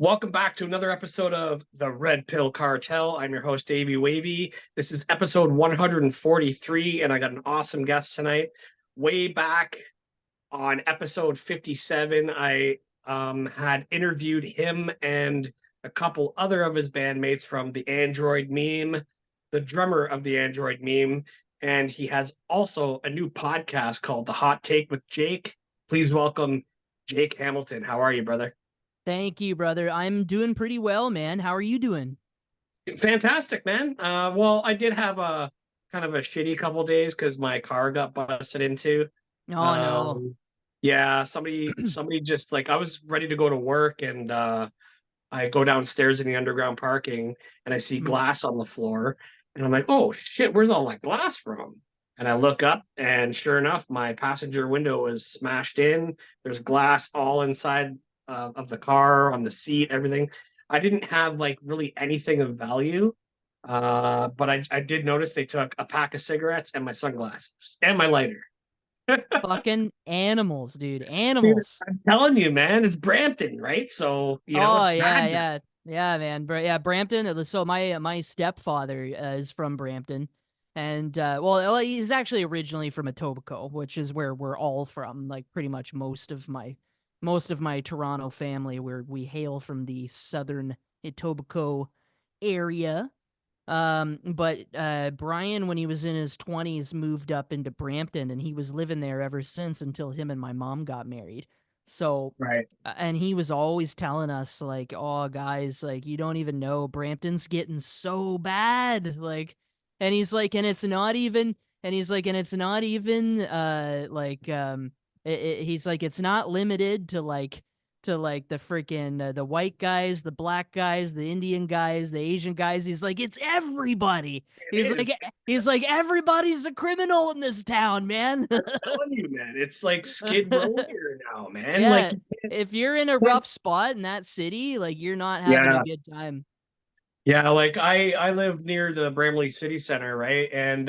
Welcome back to another episode of the Red Pill Cartel. I'm your host, Davey Wavy. This is episode 143, and I got an awesome guest tonight. Way back on episode 57, I had interviewed him and a couple other of his bandmates from the Android Meme, the drummer of the Android Meme, and he has also a new podcast called The Hot Take with Jake. Please welcome Jake Hamilton. How are you, brother? Thank you, brother. I'm doing pretty well, man. How are you doing? Fantastic, man. Well, I did have a kind of a shitty couple days because my car got busted into. Oh no. Um, yeah, somebody just like I was ready to go to work and I go downstairs in the underground parking and I see Mm. glass on the floor and I'm like, oh shit, where's all that glass from? And I look up and sure enough, my passenger window is smashed in. There's glass all inside of the car, on the seat, everything. I didn't have like really anything of value, but I did notice they took a pack of cigarettes and my sunglasses and my lighter. Fucking animals, dude. Dude, Animals. I'm telling you, man, it's Brampton, right? So Oh it's yeah, bad. yeah. Yeah, man. Yeah, Brampton. So my stepfather is from Brampton. And well, he's actually originally from Etobicoke, which is where we're all from. Like pretty much most of my Toronto family, where we hail from the southern Etobicoke area. But Brian, when he was in his 20s, moved up into Brampton, and he was living there ever since until him and my mom got married. So, Right. and he was always telling us like, "Oh, guys, like you don't even know Brampton's getting so bad." Like, and he's like, and it's not even, and he's like, and it's not even, he's like, it's not limited to the freaking the white guys, the black guys, the Indian guys, the Asian guys. He's like, it's everybody. It He's like, is. he's like, everybody's a criminal in this town, man. I'm telling you, man, it's like Skid Row here now, man. Like, Yeah, if you're in a rough spot in that city, like you're not having a yeah, good time. yeah. Like I live near the Bramley City Center, right? And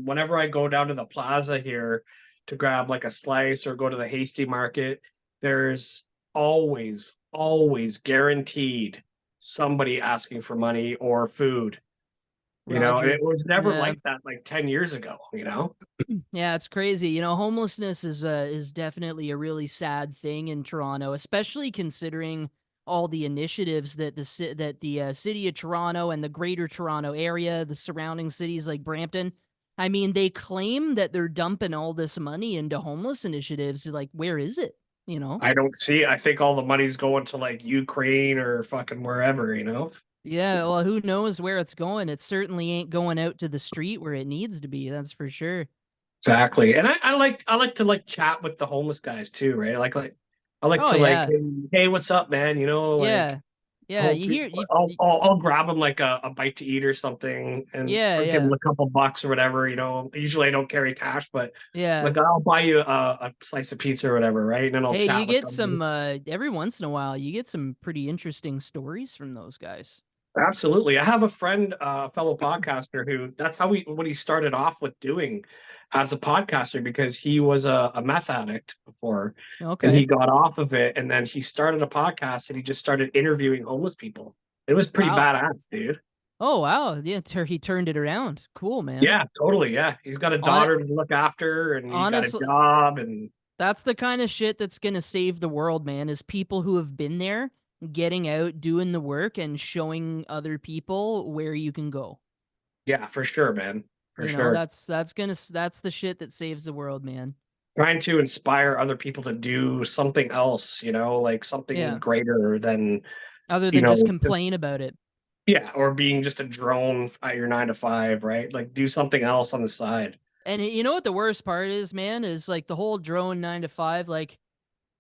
whenever I go down to the plaza here to grab like a slice or go to the Hasty Market, there's always guaranteed somebody asking for money or food. And Roger. it was never Yeah. like that like 10 years ago. Yeah, it's crazy. Homelessness is definitely a really sad thing in Toronto, especially considering all the initiatives that the city of Toronto and the Greater Toronto area, the surrounding cities like Brampton. I mean, they claim that they're dumping all this money into homeless initiatives. Like, where is it? You know? I don't see. I think all the money's going to like Ukraine or fucking wherever. Yeah. Well, who knows where it's going? It certainly ain't going out to the street where it needs to be. That's for sure. Exactly. And I like to like chat with the homeless guys too, right? I like Oh to like, yeah. hey, what's up, man? Like Yeah. Yeah. hope You hear you. I'll grab them like a bite to eat or something and Yeah. or give them Yeah. a couple bucks or whatever. Usually I don't carry cash, but Yeah. like I'll buy you a slice of pizza or whatever, right? And then I'll Hey, you chat with get them. some every once in a while, you get some pretty interesting stories from those guys. Absolutely. I have a friend, a fellow podcaster who that's how what he started off with doing as a podcaster because he was a meth addict before and he Okay. got off of it and then he started a podcast and he just started interviewing homeless people. It was pretty Wow. badass, dude. Oh, wow. Yeah, he turned it around. Cool, man. Yeah, totally. Yeah. He's got a On daughter to look after and he got a honestly, job and that's the kind of shit that's going to save the world, man, is people who have been there, getting out, doing the work and showing other people where you can go. yeah, for sure, man. For You know, sure. that's the shit that saves the world, man. Trying to inspire other people to do something else, like something Yeah. greater than, Other you than just know, complain about it. yeah, or being just a drone at your 9 to 5, right? Like do something else on the side. And you know what the worst part is, man, is like the whole drone 9 to 5, like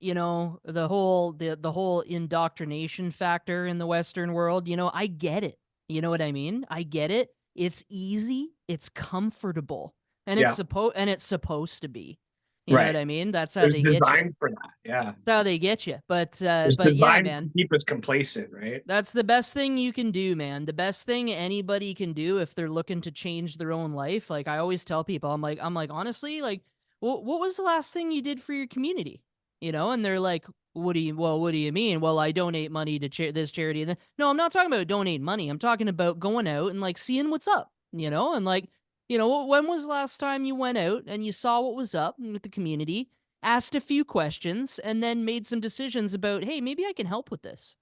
the whole indoctrination factor in the Western world. I get it. You know what I mean? I get it. It's easy, it's comfortable, and Yeah, it's supposed to be. You know what right. I mean? That's how There's they get you. designs for that. Yeah. That's how they get you. But There's yeah, designs to man. keep us complacent, right? That's the best thing you can do, man. The best thing anybody can do if they're looking to change their own life. Like I always tell people, I'm like honestly, like what was the last thing you did for your community? And they're like, what do you mean? Well, I donate money to this charity. And no, I'm not talking about donate money. I'm talking about going out and like seeing what's up, and like, when was the last time you went out and you saw what was up with the community, asked a few questions, and then made some decisions about, hey, maybe I can help with this,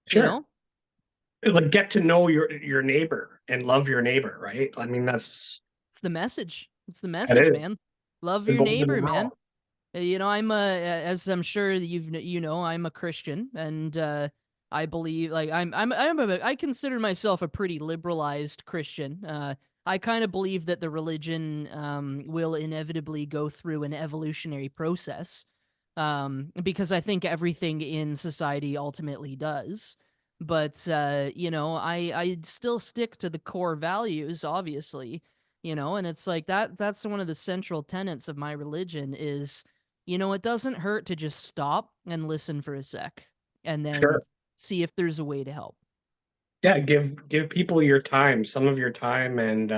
you Sure. know? Like get to know your neighbor and love your neighbor, right? I mean, It's the message. It's the that message, is man. Love the your golden neighbor, man. rule. I'm as I'm sure that I'm a Christian, and I believe like I consider myself a pretty liberalized Christian. I kind of believe that the religion will inevitably go through an evolutionary process, because I think everything in society ultimately does. But I still stick to the core values, obviously, and it's like that's one of the central tenets of my religion is, it doesn't hurt to just stop and listen for a sec and then Sure. see if there's a way to help. Yeah, give people your time, some of your time, and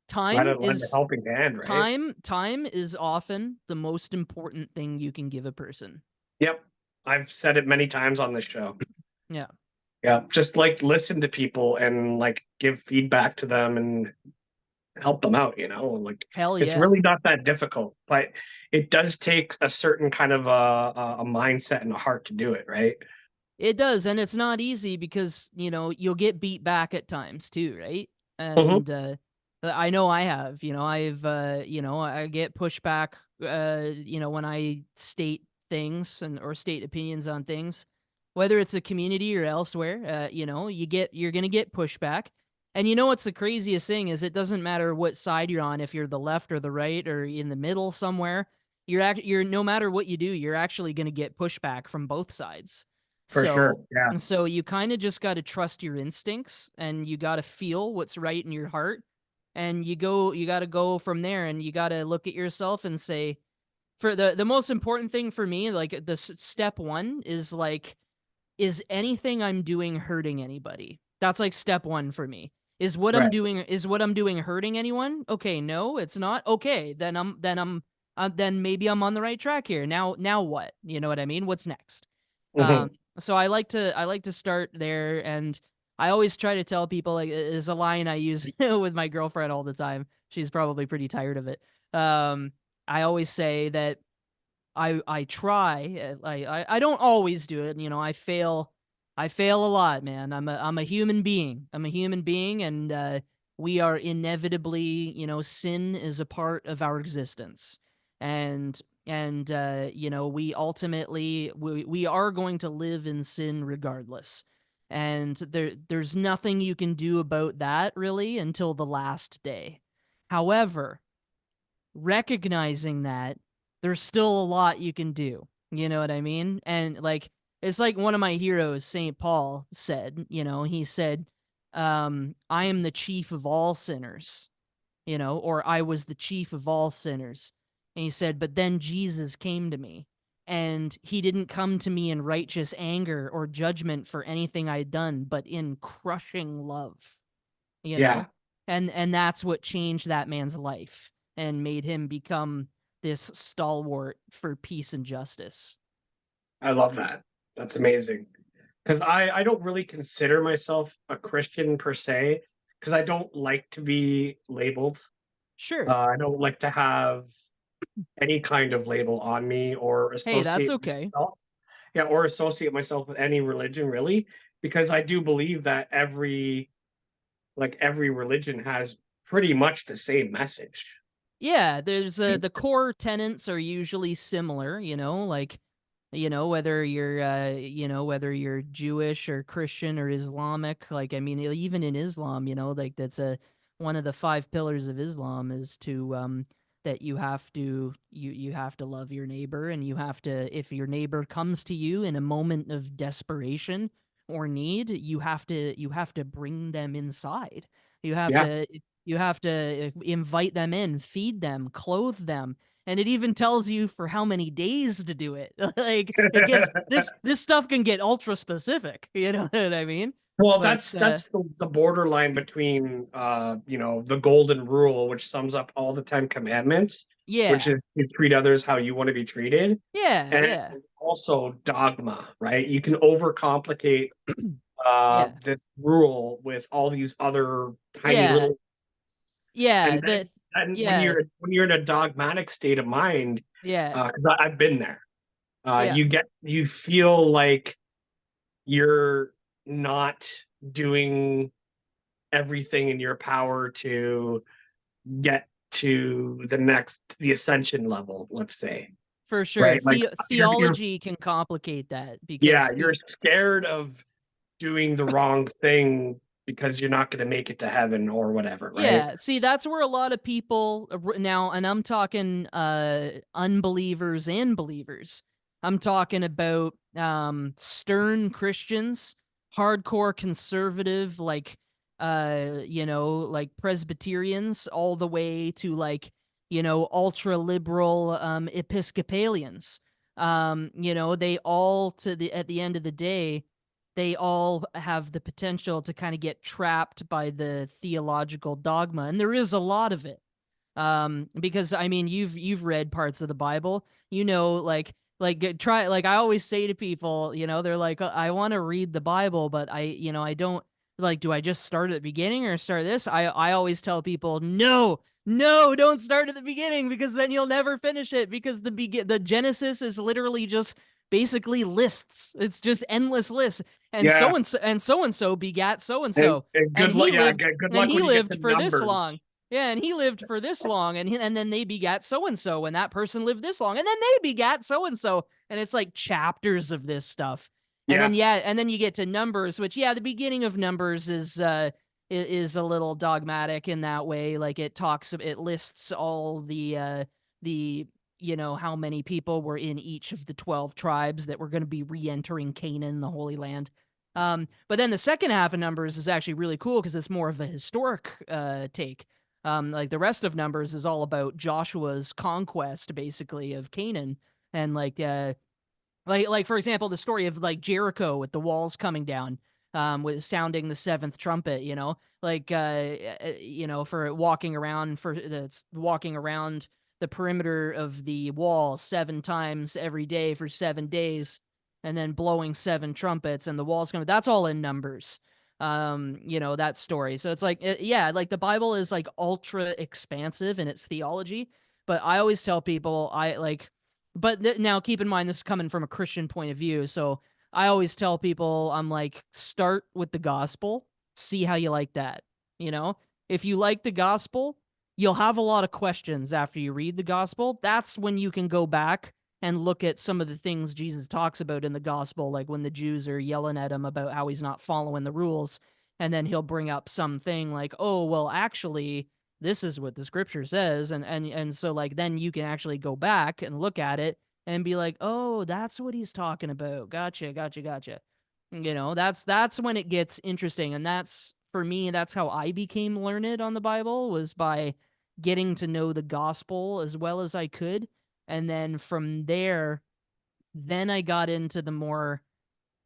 Time lend a is helping hand, right? time is often the most important thing you can give a person. Yep. I've said it many times on this show. Yeah. Yeah, just like listen to people and like give feedback to them and help them out, like Hell it's yeah. really not that difficult, but it does take a certain kind of a mindset and a heart to do it, right? It does, and it's not easy because, you'll get beat back at times too, right? Hmm. And I know I have, I get pushback when I state things and or state opinions on things, whether it's a community or elsewhere, you're going to get pushback. And what's the craziest thing is it doesn't matter what side you're on, if you're the left or the right or in the middle somewhere, you're no matter what you do, you're actually going to get pushback from both sides. For sure. So Yeah. so you kind of just got to trust your instincts and you got to feel what's right in your heart, and you got to go from there, and you got to look at yourself and say, for the most important thing for me, like the step 1 is like, is anything I'm doing hurting anybody? That's like step 1 for me. Right. Is what I'm doing hurting anyone? Okay, no, it's not. Okay, then maybe I'm on the right track here. Now what? You know what I mean? What's next? Hmm. So I like to start there, and I always try to tell people, like, is a line I use with my girlfriend all the time. She's probably pretty tired of it. I always say that I try. I don't always do it. I fail. I fail a lot, man. I'm a human being. I'm a human being, and we are inevitably, sin is a part of our existence, and we ultimately we are going to live in sin regardless. And there's nothing you can do about that really until the last day. However, recognizing that, there's still a lot you can do. You know what I mean? And like, it's like one of my heroes, St. Paul, said, he said, I am the chief of all sinners, or I was the chief of all sinners. And he said, but then Jesus came to me, and he didn't come to me in righteous anger or judgment for anything I'd done, but in crushing love, you Yeah, know? And that's what changed that man's life and made him become this stalwart for peace and justice. I love that. That's amazing. Because I don't really consider myself a Christian per se, because I don't like to be labeled. Sure. I don't like to have any kind of label on me or Hey, that's associate okay. myself. Yeah, or associate myself with any religion really, because I do believe that every religion has pretty much the same message. Yeah, there's the core tenets are usually similar, like, whether you're Jewish or Christian or Islamic. Like, I mean, even in Islam, like that's a one of the 5 pillars of Islam is to that you have to love your neighbor, and you have to, if your neighbor comes to you in a moment of desperation or need, you have to bring them inside. You have Yeah. to you have to invite them in, feed them, clothe them, and it even tells you for how many days to do it. Like, it gets this stuff can get ultra specific, you know what I mean? Well, But that's the borderline between the golden rule, which sums up all the 10 commandments, which Yeah. is you treat others how you want to be treated, Yeah. and Yeah. also dogma, right? You can overcomplicate Yeah. this rule with all these other tiny Yeah. little, Yeah. and then Yeah. when you're in a dogmatic state of mind, Yeah. 'cause I've been there, Yeah. you feel like you're not doing everything in your power to get to the ascension level, let's say, For sure. right? Like you're Theology can complicate that yeah, because you're scared of doing the wrong thing because you're not going to make it to heaven or whatever, right? yeah, see, that's where a lot of people now, and I'm talking unbelievers and believers. I'm talking about stern Christians, hardcore conservative, like like Presbyterians, all the way to like ultra liberal Episcopalians. They all to the at the end of the day they all have the potential to kind of get trapped by the theological dogma, and there is a lot of it. Because I mean, you've read parts of the Bible, try, like I always say to people, they're like, I want to read the Bible, but I don't, like, do I just start at the beginning or start this? I always tell people, no, no, don't start at the beginning because then you'll never finish it because the Genesis is literally just basically lists. It's just endless lists. And Yeah, so and so begat so and so, and and good luck. he Yeah, lived good and luck he when you get to lived for this numbers. long. Yeah, and he lived for this long, and then they begat so and so, and that person lived this long, and then they begat so and so, and it's like chapters of this stuff, and Yeah, then and then you get to Numbers, which the beginning of Numbers is a little dogmatic in that way, like it lists all the how many people were in each of the 12 tribes that were going to be re-entering Canaan, the Holy Land. But then the second half of Numbers is actually really cool because it's more of a historic take. Like the rest of Numbers is all about Joshua's conquest, basically, of Canaan, and like for example, the story of like Jericho with the walls coming down, with sounding the seventh trumpet. For walking around the perimeter of the wall 7 times every day for 7 days, and then blowing seven trumpets, and the walls coming. That's all in Numbers, that story. So it's like, like the Bible is like ultra expansive in its theology, but I always tell people now keep in mind this is coming from a Christian point of view. So I always tell people, I'm like, start with the gospel, see how you like that. You know, if you like the gospel, you'll have a lot of questions after you read the gospel. That's when you can go back and look at some of the things Jesus talks about in the gospel, like when the Jews are yelling at him about how he's not following the rules. And then he'll bring up something like, oh, well, actually, this is what the scripture says. And so like then you can actually go back and look at it and be like, oh, that's what he's talking about. Gotcha, gotcha, gotcha. That's when it gets interesting. And that's for me, that's how I became learned on the Bible, was by getting to know the gospel as well as I could. And then from there, then I got into the more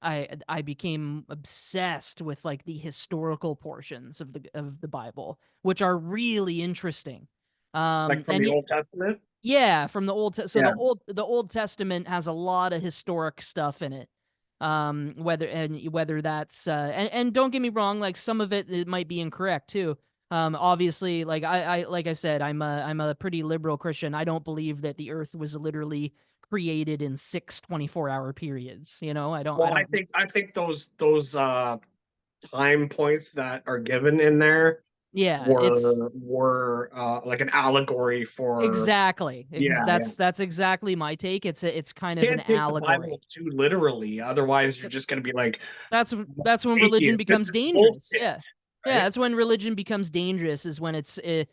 I became obsessed with like the historical portions of the Bible, which are really interesting. like from And the Old Testament. yeah, from so Yeah, the Old Testament has a lot of historic stuff in it. Whether that's and don't get me wrong, like some of it might be incorrect too. Obviously, like I like I said, I'm a pretty liberal Christian. I don't believe that the earth was literally created in 6 24-hour periods. I well, don't. I think those time points that are given in there Yeah, it's were like an allegory for exactly. yeah, yeah. That's exactly my take. It's kind of an Can't take the Bible allegory. too literally, otherwise you're just going to be like That's when religion atheist. This becomes is dangerous. bullshit, Yeah. Yeah, right? that's when religion becomes dangerous, is when it's the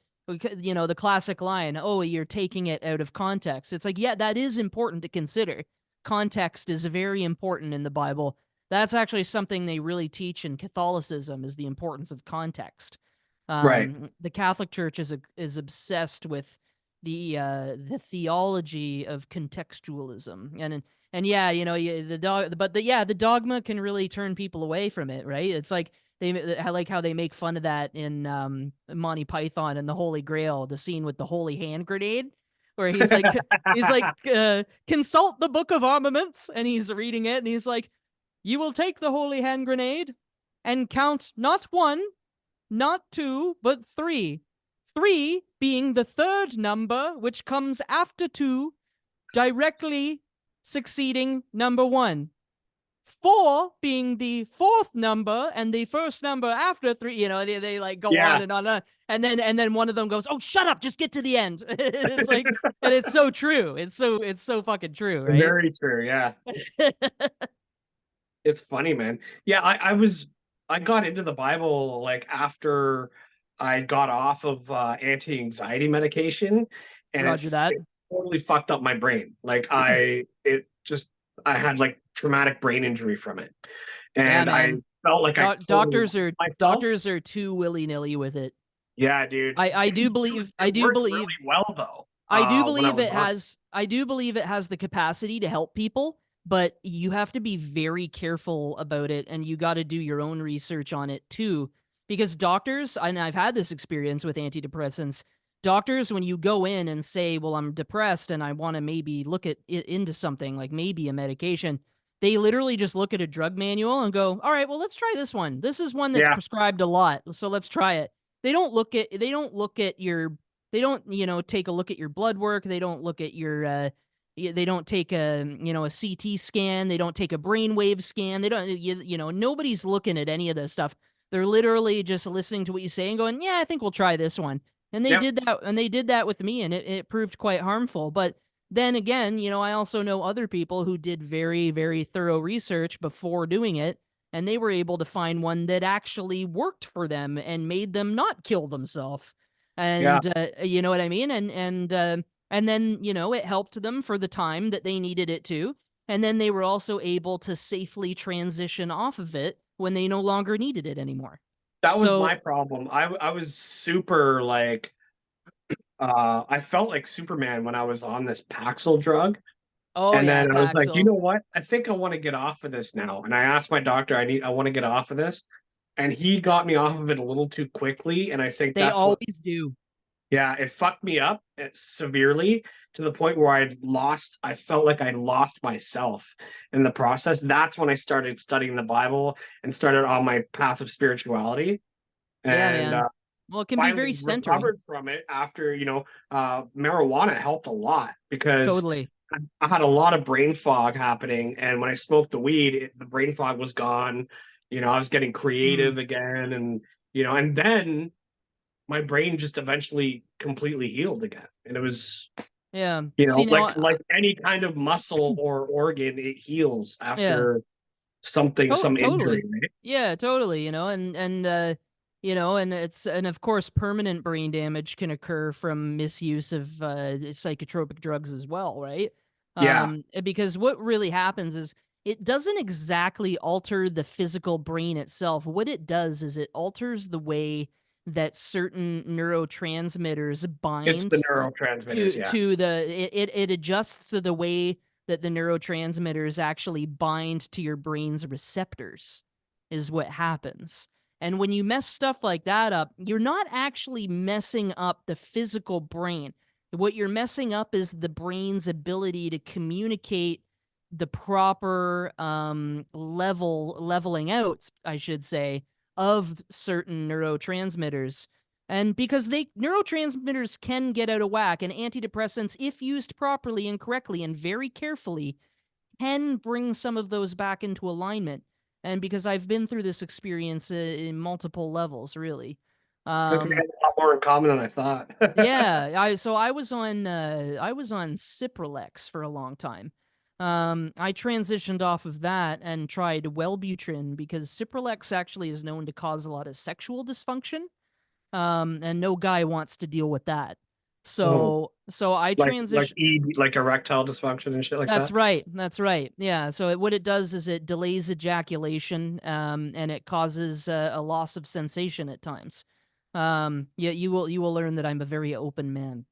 classic line, "Oh, you're taking it out of context." It's like, yeah, that is important to consider. Context is very important in the Bible. That's actually something they really teach in Catholicism, is the importance of context. Right. The Catholic Church is obsessed with the theology of contextualism, and yeah, the dogma can really turn people away from it, right? It's like I like how they make fun of that in Monty Python and the Holy Grail, the scene with the holy hand grenade, where he's like, consult the book of armaments, and he's reading it, and he's like, you will take the holy hand grenade and count not one, not two, but three. Three being the third number, which comes after two, directly succeeding number one. Four being the fourth number and the first number after three, they like go Yeah, on and on, and then one of them goes, oh, shut up, just get to the end. It's like, and it's so true. It's so fucking true, right? very true. Yeah. It's funny, man. Yeah, I got into the Bible like after I got off of anti-anxiety medication, and Roger that. it totally fucked up my brain. Like I had like traumatic brain injury from it, Yeah, and I man. felt like I totally lost myself. Doctors are too willy-nilly with it. Yeah, dude. I do It worked really well though. When I was on it. I do believe it has the capacity to help people, but you have to be very careful about it, and you got to do your own research on it too, because doctors, and I've had this experience with antidepressants, doctors, when you go in and say, well, I'm depressed and I want to maybe look at it into something like maybe a medication, they literally just look at a drug manual and go, all right, well, let's try this one. This is one that's Yeah, prescribed a lot, so let's try it. They don't look at your they don't, take a look at your blood work. They don't look at your they don't take a CT scan. They don't take a brainwave scan. They don't nobody's looking at any of this stuff. They're literally just listening to what you say and going, "Yeah, I think we'll try this one." And yep, they did that with me, and it proved quite harmful. But then again, I also know other people who did very, very thorough research before doing it, and they were able to find one that actually worked for them and made them not kill themselves. yeah. And you know what I mean? And then, it helped them for the time that they needed it to. And then they were also able to safely transition off of it when they no longer needed it anymore. That was my So, problem. I was super like I felt like Superman when I was on this Paxil drug. oh And yeah, then I was like, you Paxil. know what? I think I want to get off of this now. And I asked my doctor, I want to get off of this. And he got me off of it a little too quickly. And I think They that's what, always do. yeah, it fucked me up severely to the point where I felt like I lost myself in the process. That's when I started studying the Bible and started on my path of spirituality. Yeah, And man. Well, it can be very finally centering. recovered from it after, marijuana helped a lot because Totally. I had a lot of brain fog happening. And when I smoked the weed, the brain fog was gone. I was getting Mm, creative again. And then my brain just eventually completely healed again. And it was, yeah. See now, like any kind of muscle or organ, it heals yeah. after some injury, Totally. right? Yeah, totally, and of course permanent brain damage can occur from misuse of psychotropic drugs as well, right? Yeah. Because what really happens is it doesn't exactly alter the physical brain itself. What it does is it alters the way that certain neurotransmitters It's the bind neurotransmitters. Yeah. to it adjusts to the way that the neurotransmitters actually bind to your brain's receptors is what happens. And when you mess stuff like that up, you're not actually messing up the physical brain. What you're messing up is the brain's ability to communicate the proper leveling out, I should say, of certain neurotransmitters. And because neurotransmitters can get out of whack, and antidepressants, if used properly and correctly and very carefully, can bring some of those back into alignment. And because I've been through this experience in multiple levels, really. Okay, a Um, lot more in common than I thought. yeah, I was on Cipralex for a long time. I transitioned off of that and tried Wellbutrin because Cipralex actually is known to cause a lot of sexual dysfunction. And no guy wants to deal with that. Oh, So I like transition. like erectile dysfunction and shit like That's that. right. That's right. Yeah. So what it does is it delays ejaculation, and it causes a loss of sensation at times. Yeah, you will learn that I'm a very open man.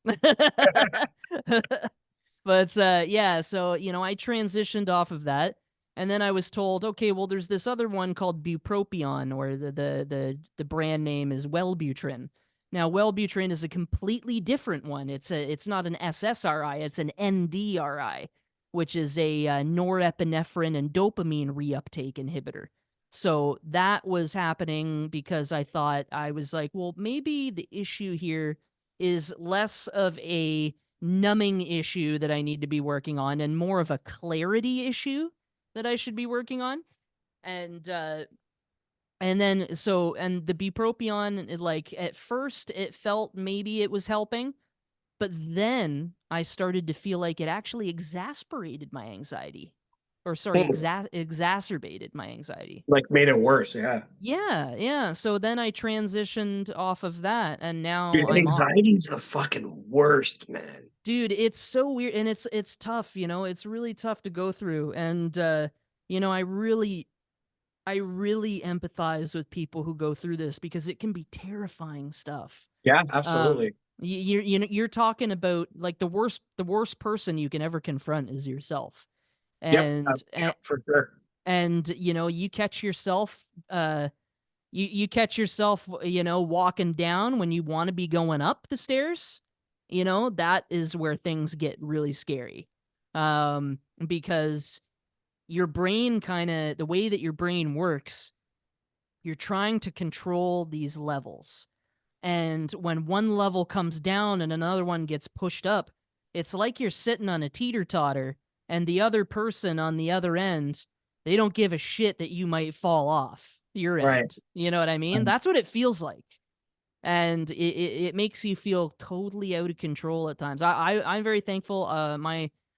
But yeah, so I transitioned off of that, and then I was told, okay, well, there's this other one called bupropion, or the brand name is Wellbutrin. Now, Wellbutrin is a completely different one. It's not an SSRI, it's an NDRI, which is a norepinephrine and dopamine reuptake inhibitor. So that was happening because I was like, well, maybe the issue here is less of a numbing issue that I need to be working on and more of a clarity issue that I should be working on. And then and the bupropion, like at first it felt maybe it was helping, but then I started to feel like it actually exasperated my anxiety. Or sorry, Hmm. exacerbated my anxiety. Like made it worse. Yeah. Yeah, yeah. So then I transitioned off of that and now Dude, I'm on. anxiety's the fucking worst, man. Dude, it's so weird and it's tough, it's really tough to go through and I really empathize with people who go through this because it can be terrifying stuff. Yeah, Um, absolutely. you're talking about like the worst person you can ever confront is yourself, Yep. and Yep, for sure. you catch yourself you catch yourself walking down when you want to be going up the stairs. That is where things get really scary, because your brain kind of the way that your brain works, you're trying to control these levels. And when one level comes down and another one gets pushed up, it's like you're sitting on a teeter-totter and the other person on the other end, they don't give a shit that you might fall off your Right. end. You know what I mean? Right. That's what it feels like. And it makes you feel totally out of control at times. I'm very thankful.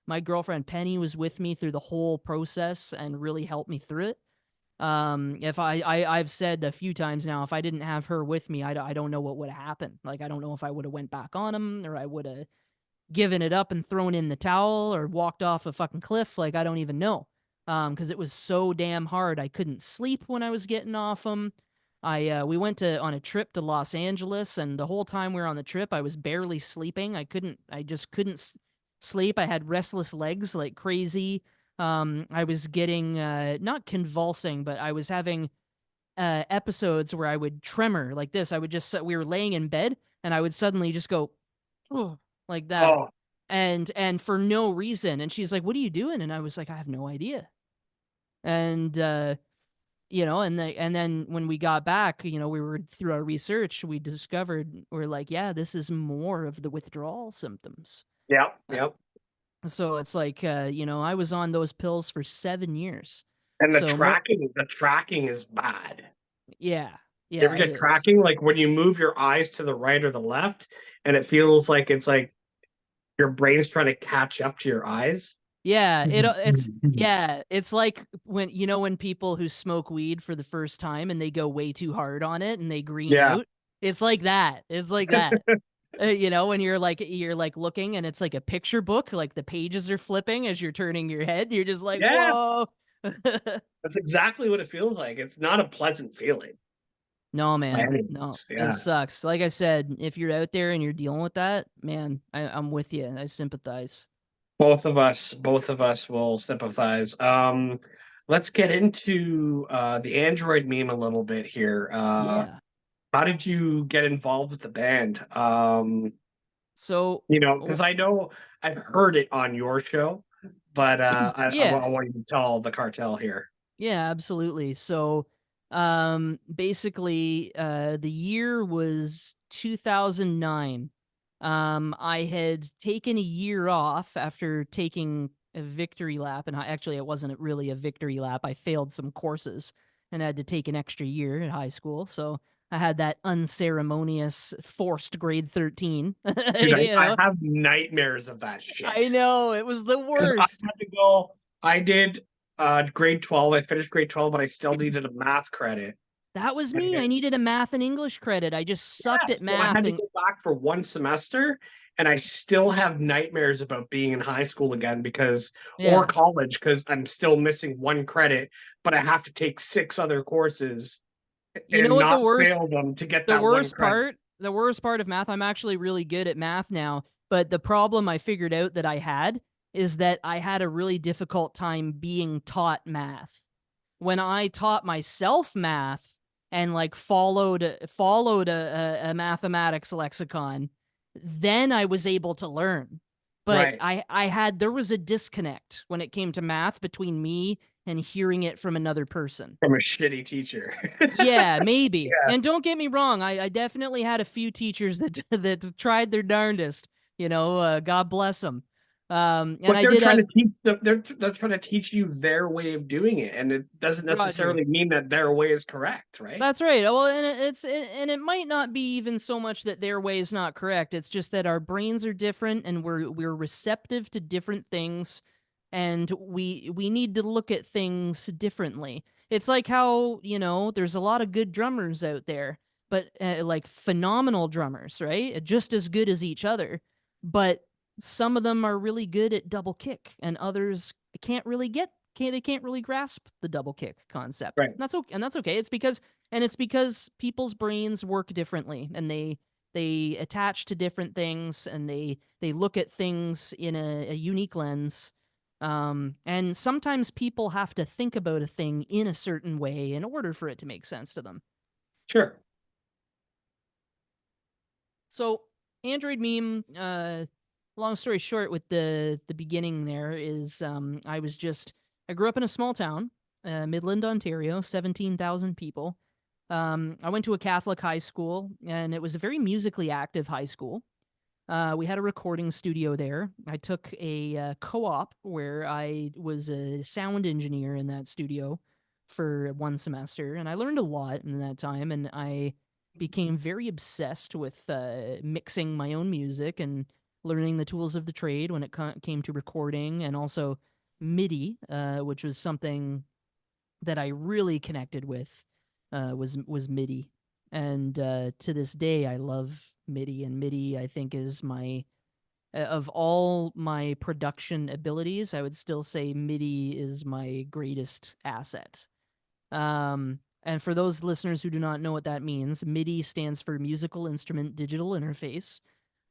My girlfriend Penny was with me through the whole process and really helped me through it. If I've said a few times now, if I didn't have her with me, I don't know what would have happened. Like, I don't know if I would have went back on him or I would have given it up and thrown in the towel or walked off a fucking cliff. Like, I don't even know. Because it was so damn hard. I couldn't sleep when I was getting off them. We went on a trip to Los Angeles, and the whole time we were on the trip, I was barely sleeping. I just couldn't sleep. I had restless legs like crazy. I was getting not convulsing, but I was having episodes where I would tremor like this. I would just we were laying in bed, and I would suddenly just go, oh, like that, Oh, and for no reason. And she's like, "What are you doing?" And I was like, "I have no idea." And and then when we got back, we were through our research, we discovered we're like, yeah, this is more of the withdrawal symptoms. yep, Uh, yep. So it's like, I was on those pills for 7 years. And So the tracking is bad. yeah, You yeah, ever it get is. tracking? Like when you move your eyes to the right or the left, and it feels like it's like your brain's trying to catch up to your eyes. Yeah, it's like when people who smoke weed for the first time and they go way too hard on it and they green Yeah. out. It's like that. It's like that. When you're like looking and it's like a picture book, like the pages are flipping as you're turning your head. You're just like, Yeah. whoa. That's exactly what it feels like. It's not a pleasant feeling No, by man. any No, means. it Yeah. sucks. Like I said, if you're out there and you're dealing with that, man, I'm with you. I sympathize. Both of us will sympathize. Let's get into the Android meme a little bit here. Yeah. How did you get involved with the band? So, Because I know I've heard it on your show, but I yeah. want you to tell the cartel here. Yeah, absolutely. So, basically, the year was 2009. I had taken a year off after taking a victory lap, and actually, it wasn't really a victory lap. I failed some courses and had to take an extra year at high school. So I had that unceremonious forced grade 13. Dude, you I know, have nightmares of that I shit. know it was the Because I worst. had to go, I did grade 12. I finished grade 12, but I still needed a math credit. That was me. I And needed a math and English credit. I just sucked yeah, at so I math had to and go back for one semester, and I still have nightmares about being in high school again or yeah. college, because I'm still missing one credit, but I have to take six other courses You know and what not fail them to get the that one worst credit. part the worst part of math, I'm actually really good at math now, but the problem I figured out that I had is that I had a really difficult time being taught math. When I taught myself math, and like followed a mathematics lexicon, then I was able to learn. But Right. there was a disconnect when it came to math between me and hearing it from another person. From a shitty teacher. Yeah, maybe. Yeah. And don't get me wrong, I definitely had a few teachers that that tried their darndest. God bless them. And But I they're did trying have to teach they're trying to teach you their way of doing it, and it doesn't Roger. necessarily mean that their way is correct, right? That's right. Well, and and it might not be even so much that their way is not correct. It's just that our brains are different and we're receptive to different things, and we need to look at things differently. It's like how, there's a lot of good drummers out there, but like phenomenal drummers, right? Just as good as each other. But some of them are really good at double kick and others can't really grasp the double kick concept. Right. And that's okay. It's because people's brains work differently, and they attach to different things, and they look at things in a unique lens. And sometimes people have to think about a thing in a certain way in order for it to make sense to them. Sure. So Android meme, long story short, with the beginning there is, I grew up in a small town, Midland, Ontario, 17,000 people. I went to a Catholic high school, and it was a very musically active high school. We had a recording studio there. I took a co-op where I was a sound engineer in that studio for one semester, and I learned a lot in that time. And I became very obsessed with mixing my own music and learning the tools of the trade when it came to recording, and also MIDI, which was something that I really connected with, was MIDI. And to this day, I love MIDI, and MIDI I think is my of all my production abilities, I would still say MIDI is my greatest asset. And for those listeners who do not know what that means, MIDI stands for Musical Instrument Digital Interface.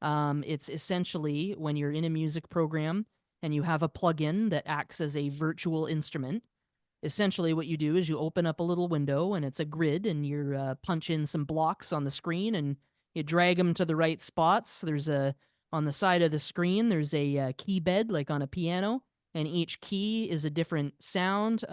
It's essentially when you're in a music program and you have a plugin that acts as a virtual instrument. Essentially, what you do is you open up a little window, and it's a grid, and you punch in some blocks on the screen, and you drag them to the right spots. On the side of the screen, there's a key bed like on a piano, and each key is a different sound,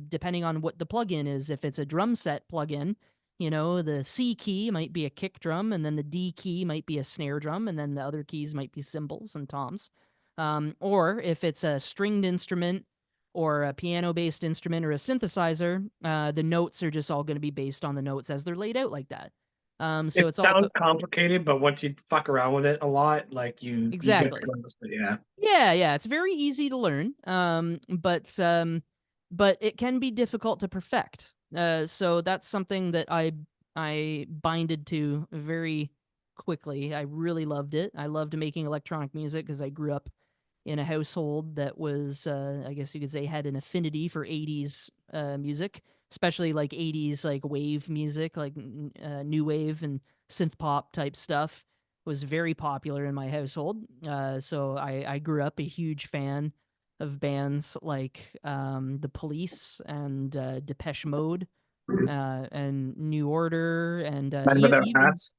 depending on what the plugin is. If it's a drum set plugin, the C key might be a kick drum, and then the D key might be a snare drum, and then the other keys might be cymbals and toms. Or if it's a stringed instrument or a piano-based instrument or a synthesizer, the notes are just all going to be based on the notes as they're laid out like that. So It it's all sounds complicated, but once you fuck around with it a lot, like you get to exactly. understand. Yeah. Yeah. It's very easy to learn, but it can be difficult to perfect. So that's something that I binded to very quickly. I really loved it. I loved making electronic music because I grew up in a household that was, I guess you could say, had an affinity for 80s music, especially like 80s like wave music, like new wave and synth pop type stuff was very popular in my household. So I grew up a huge fan of bands like The Police and Depeche Mode and New Order and Men without even hats.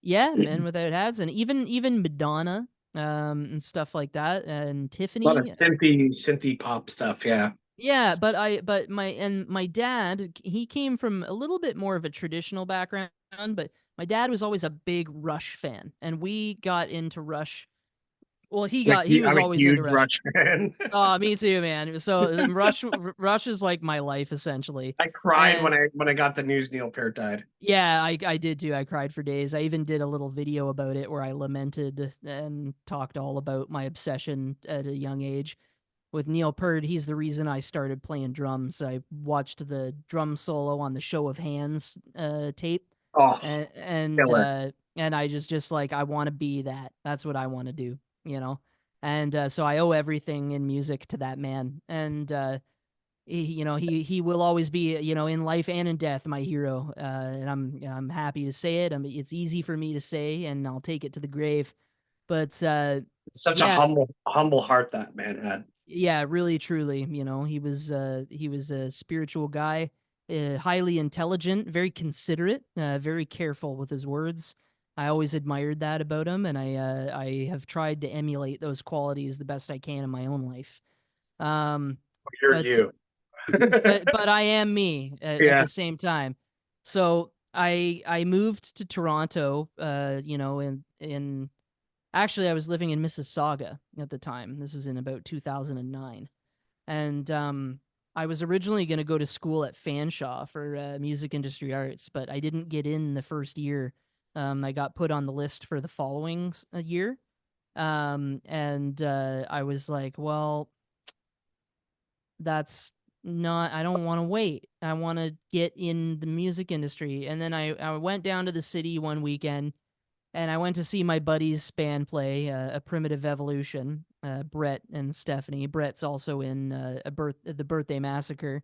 yeah, Men Without Hats, and even Madonna, and stuff like that, and A lot of Tiffany. synthy pop stuff. Yeah. Yeah, but my dad, he came from a little bit more of a traditional background, but my dad was always a big Rush fan, and we got into Rush. Well, he was I'm a always into huge Rush. Rush fan. Oh, me too, man. So Rush is like my life essentially. I cried And when I got the news Neil Peart died. yeah, I did too. I cried for days. I even did a little video about it where I lamented and talked all about my obsession at a young age. With Neil Peart, he's the reason I started playing drums. I watched the drum solo on the Show of Hands tape, Oh, killer. and I just like I want to be that. That's what I want to do, you know. And so I owe everything in music to that man. And he will always be, in life and in death, my hero. And I'm happy to say it. It's easy for me to say, and I'll take it to the grave. But Such a yeah, humble heart that man had. yeah, really, truly, he was a spiritual guy, highly intelligent, very considerate, very careful with his words. I always admired that about him, and I have tried to emulate those qualities the best I can in my own life. Um, You're but you. but I am me at Yeah. the same time. So I moved to Toronto, in actually I was living in Mississauga at the time. This is in about 2009. And I was originally going to go to school at Fanshawe for music industry arts, but I didn't get in the first year. I got put on the list for the following year. And I was like, well, that's not, I don't want to wait. I want to get in the music industry. And then I went down to the city one weekend and I went to see my buddy's band play, a Primitive Evolution, Brett and Stephanie. Brett's also in the Birthday Massacre,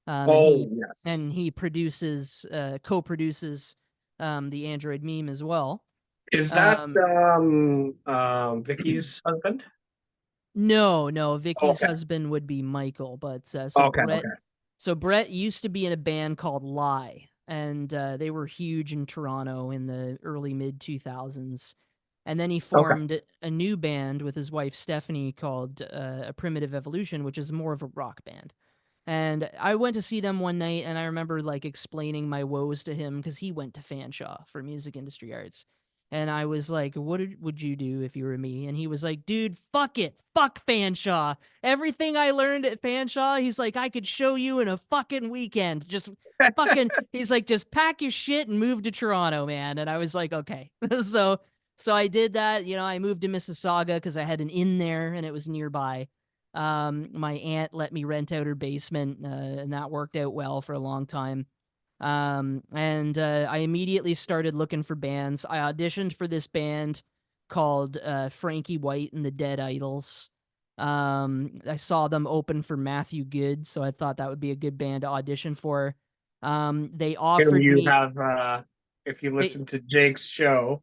and Oh, yes. he produces, co-produces, the Android meme as well. Is that Um, Vicky's husband? no, Vicky's Okay. husband would be Michael, but Okay. Okay. So Brett used to be in a band called Lie, and they were huge in Toronto in the early mid 2000s. And then he Okay. formed a new band with his wife Stephanie called A Primitive Evolution, which is more of a rock band. And I went to see them one night, and I remember like explaining my woes to him because he went to Fanshawe for music industry arts. And I was like, "What would you do if you were me?" And he was like, "Dude, fuck it, fuck Fanshawe. Everything I learned at Fanshawe, he's like, I could show you in a fucking weekend. Just fucking." He's like, "Just pack your shit and move to Toronto, man." And I was like, "Okay." So I did that. I moved to Mississauga because I had an inn there and it was nearby. My aunt let me rent out her basement, and that worked out well for a long time. And I immediately started looking for bands. I auditioned for this band called Frankie White and the Dead Idols. I saw them open for Matthew Good, so I thought that would be a good band to audition for. They Whom offered you me have, if you they listen to Jake's show,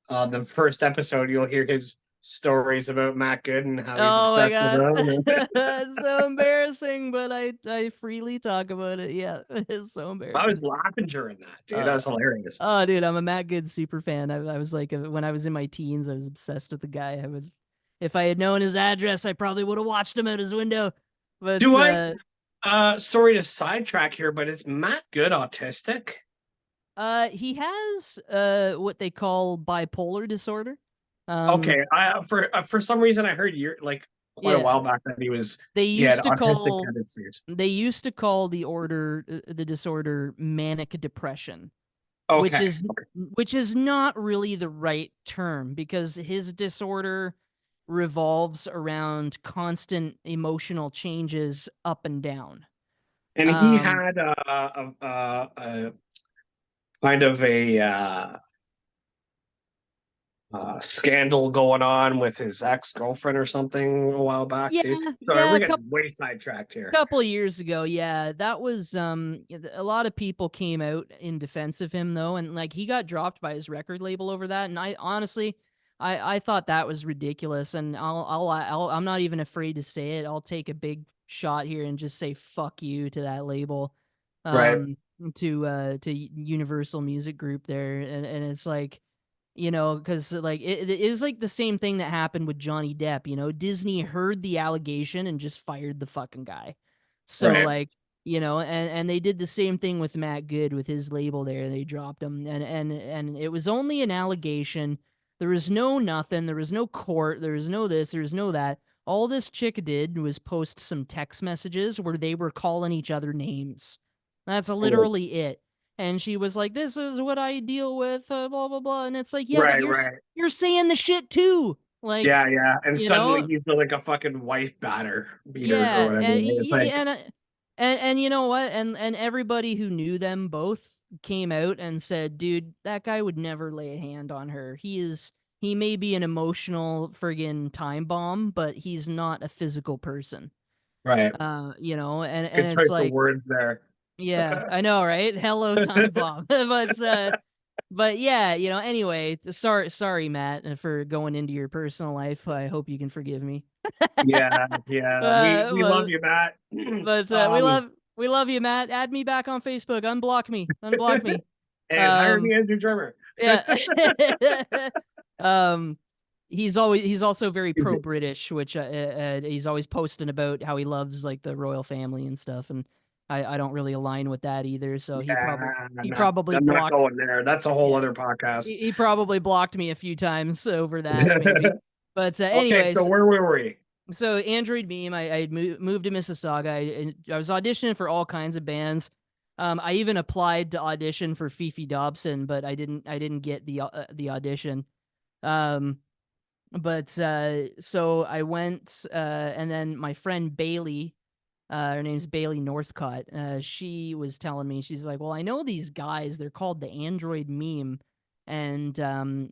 the first episode, you'll hear his stories about Matt Good and how he's Oh my obsessed with god. him. It's so embarrassing, but I freely talk about it. Yeah, it's so I embarrassing. was laughing during that, dude. That Uh was hilarious. Oh, dude, I'm a Matt Good super fan. I was like, when I was in my teens, I was obsessed with the guy. If I had known his address, I probably would have watched him out his window. But Do I? Sorry to sidetrack here, but is Matt Good autistic? he has what they call bipolar disorder. Um, Okay, I for some reason I heard you like quite a yeah, while back that they he had used to autistic call tendencies. the disorder manic depression, which Okay, is not really the right term because his disorder revolves around constant emotional changes up and down. and he Um, had a kind of a scandal going on with his ex girlfriend or something a while back yeah, too. Sorry, yeah, we're a couple getting way sidetracked here. couple of years ago, yeah, that was a lot of people came out in defense of him though, and like he got dropped by his record label over that, and I honestly, I thought that was ridiculous, and I'm not even afraid to say it. I'll take a big shot here and just say fuck you to that label, Right, um, to Universal Music Group there, and it's like, because like it is like the same thing that happened with Johnny Depp. Disney heard the allegation and just fired the fucking guy. So right. like, and they did the same thing with Matt Good with his label there. They dropped him, and it was only an allegation. There was no nothing. There was no court. There was no this. There was no that. All this chick did was post some text messages where they were calling each other names. That's Cool. literally it. And she was like, "This is what I deal with, blah blah blah." And it's like, yeah, but Right, right. you're saying the shit too, like, Yeah, yeah. And you suddenly know, he's like a fucking wife beater or yeah, whatever. and It's like, and you know what, and everybody who knew them both came out and said, "Dude, that guy would never lay a hand on her. He may be an emotional friggin' time bomb, but he's not a physical person." right. And Good it's choice of like, words there. yeah, I know, right? Hello, time bomb. But yeah, anyway, sorry, Matt, for going into your personal life. I hope you can forgive me. Yeah, yeah. We uh, love but you, Matt. but Um, We love you, Matt. Add me back on Facebook. Unblock me. Unblock me. And hire me as your drummer. Yeah. um, he's also very pro-British, which he's always posting about how he loves like the royal family and stuff, and I don't really align with that either. So he Yeah, probably I'm not blocked. going there. That's a whole Yeah, other podcast. he probably blocked me a few times over that, maybe. But Okay, so anyways, where were we? so Android Meme, I had moved to Mississauga. I was auditioning for all kinds of bands. I even applied to audition for Fifi Dobson, but I didn't get the audition. Um, but so I went, and then my friend Bailey, her name's Bailey Northcott. She was telling me, she's like, "Well, I know these guys. They're called the Android Meme, and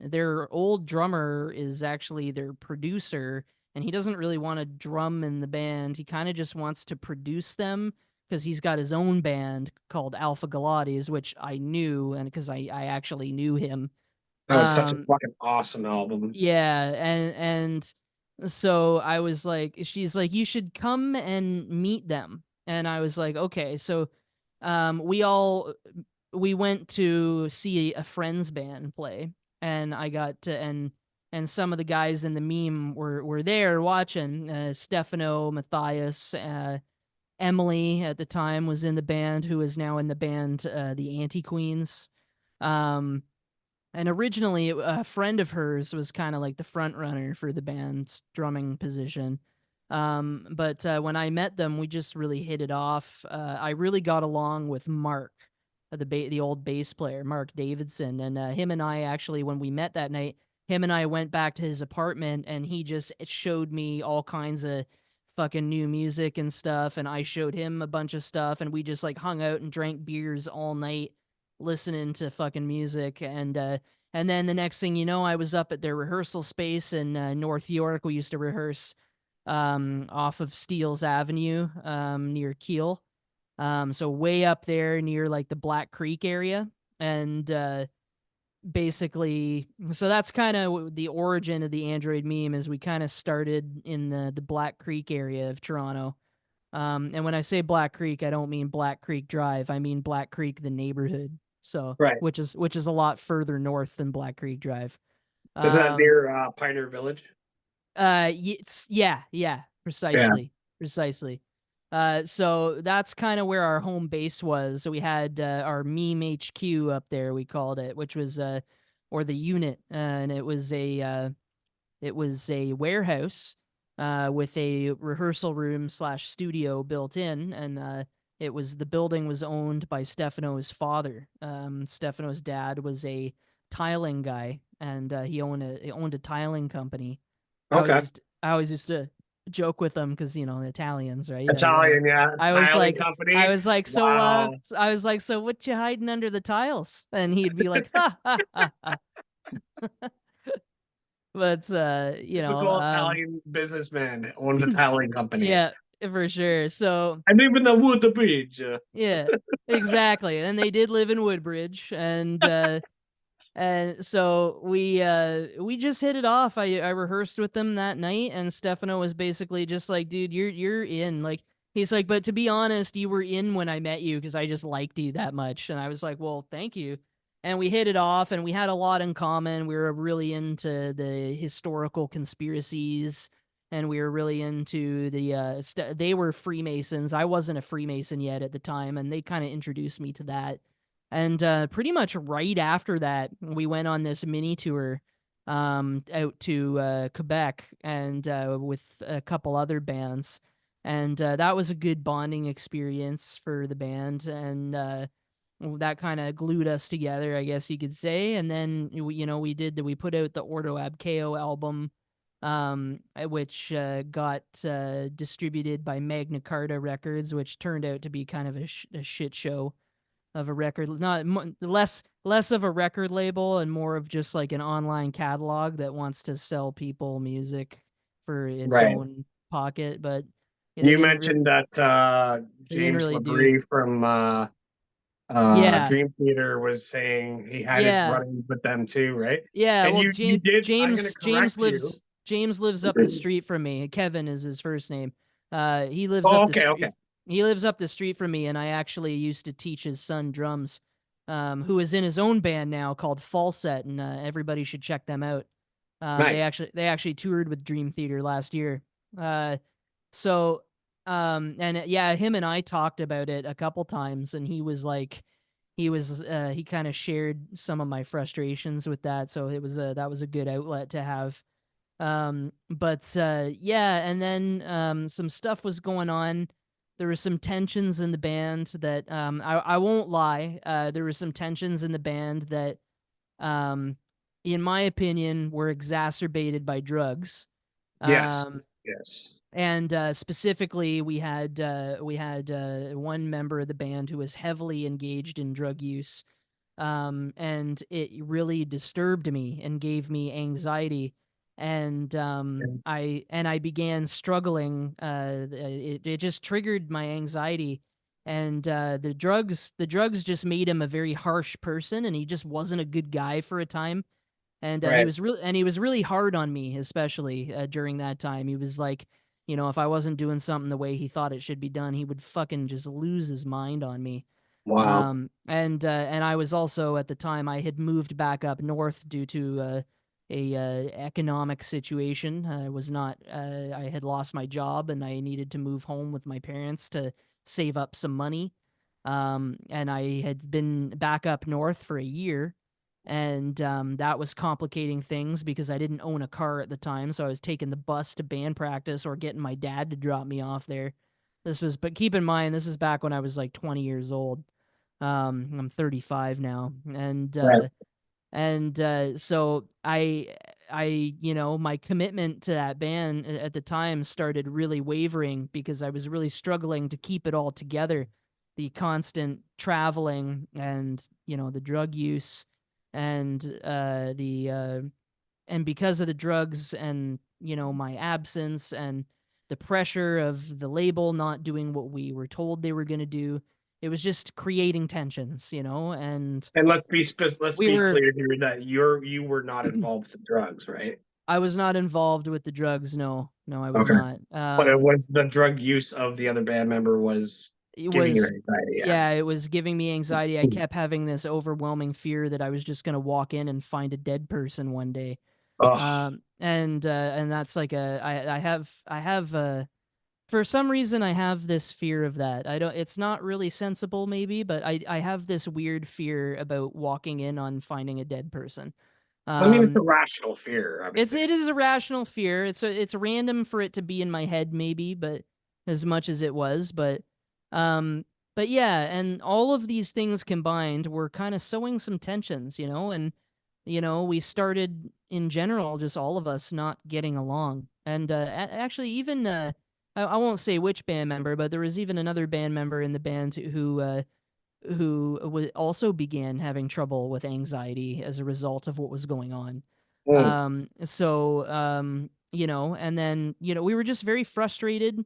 their old drummer is actually their producer, and he doesn't really want to drum in the band. He kind of just wants to produce them." Because he's got his own band called Alpha Galates, which I knew, and because I actually knew him. That was such a Um, fucking awesome album. yeah, and so I was like, she's like, "You should come and meet them." And I was like, "Okay." So we went to see a friend's band play, and I got to and some of the guys in the meme were there watching. Stefano, Matthias, Emily at the time was in the band, who is now in the band the Anti Queens. Um and originally, a friend of hers was kind of like the front runner for the band's drumming position. But when I met them, we just really hit it off. I really got along with Mark, the old bass player, Mark Davidson, and him and I actually, when we met that night, him and I went back to his apartment, and he just showed me all kinds of fucking new music and stuff, and I showed him a bunch of stuff, and we just like hung out and drank beers all night listening to fucking music. And then the next thing you know, I was up at their rehearsal space in North York. We used to rehearse off of Steeles Avenue near Kiel. So way up there near like the Black Creek area. And basically, so that's kind of the origin of the Android Meme, is we kind of started in the Black Creek area of Toronto. And when I say Black Creek, I don't mean Black Creek Drive. I mean Black Creek, the neighborhood. So, Right. which is a lot further north than Black Creek Drive. Is that Um, near Pioneer Village? yeah, Yeah. precisely. So that's kind of where our home base was. So we had our meme HQ up there, we called it, which was or the unit, and it was a warehouse with a rehearsal room slash studio built in, and the building was owned by Stefano's father. Stefano's dad was a tiling guy, and he owned a tiling company. Okay. I always used to joke with them because the Italians, right? Italian, yeah. I was Tiling like, company. Wow. I was like, so what you hiding under the tiles? And he'd be like, ha ha ha ha. But Typical Italian businessman owns a tiling company. yeah, for sure. So I live in the wood bridge. yeah, exactly. And they did live in Woodbridge, and so we just hit it off. I rehearsed with them that night, and Stefano was basically just like, "Dude, you're in." Like, he's like, "But to be honest, you were in when I met you because I just liked you that much." And I was like, "Well, thank you." And we hit it off, and we had a lot in common. We were really into the historical conspiracies, and we were really into they were Freemasons. I wasn't a Freemason yet at the time, and they kind of introduced me to that. And pretty much right after that, we went on this mini tour out to Quebec, and with a couple other bands. And that was a good bonding experience for the band. And that kind of glued us together, I guess you could say. And then, we put out the Ordo Ab Chao album, which got distributed by Magna Carta Records, which turned out to be kind of a shit show of a record, not less of a record label and more of just like an online catalog that wants to sell people music for its Right. own pocket. But You mentioned that they didn't James really do. Labrie from Yeah, Dream Theater was saying he had his yeah, run with them too, right? yeah. And Well, you did. I'm going to correct you. James lives up the street from me. Kevin is his first name. He lives Oh, up the okay, okay. street. He lives up the street from me, and I actually used to teach his son drums, who is in his own band now called Falset, and everybody should check them out. Nice. They actually toured with Dream Theater last year. Uh, so and yeah, him and I talked about it a couple times, and he was like, he kind of shared some of my frustrations with that, so that was a good outlet to have. But yeah, and then some stuff was going on. There were some tensions in the band that I won't lie. There were some tensions in the band that um in my opinion were exacerbated by drugs. Yes. Um Yes. and specifically we had one member of the band who was heavily engaged in drug use, and it really disturbed me and gave me anxiety, and I began struggling. It just triggered my anxiety, and the drugs just made him a very harsh person, and he just wasn't a good guy for a time. And Right. he was really hard on me, especially during that time. He was like, if I wasn't doing something the way he thought it should be done, he would fucking just lose his mind on me. Wow. And I was also at the time I had moved back up north due to a economic situation. I was not I had lost my job and I needed to move home with my parents to save up some money. And I had been back up north for a year, and that was complicating things because I didn't own a car at the time, so I was taking the bus to band practice or getting my dad to drop me off there. But keep in mind, this is back when I was like 20 years old. I'm 35 now, Right. so my commitment to that band at the time started really wavering because I was really struggling to keep it all together. The constant traveling and, the drug use and and because of the drugs and, my absence and the pressure of the label not doing what we were told they were going to do, it was just creating tensions, and And let's we be were clear here that you were not involved with the drugs, right? I was not involved with the drugs. No, no, I was Okay. not. But it was the drug use of the other band member was It giving you was, anxiety. Yeah. yeah, it was giving me anxiety. I kept having this overwhelming fear that I was just gonna walk in and find a dead person one day. Oh, And that's like I have for some reason I have this fear of that. I don't. It's not really sensible, maybe, but I have this weird fear about walking in on finding a dead person. I mean, it's a Um, rational fear, I would say. it is a rational fear. It's random for it to be in my head, maybe, but as much as it was, um but yeah, and all of these things combined were kind of sowing some tensions, and we started in general, just all of us not getting along. And actually, even I won't say which band member, but there was even another band member in the band who also began having trouble with anxiety as a result of what was going on. Mm. And then, we were just very frustrated,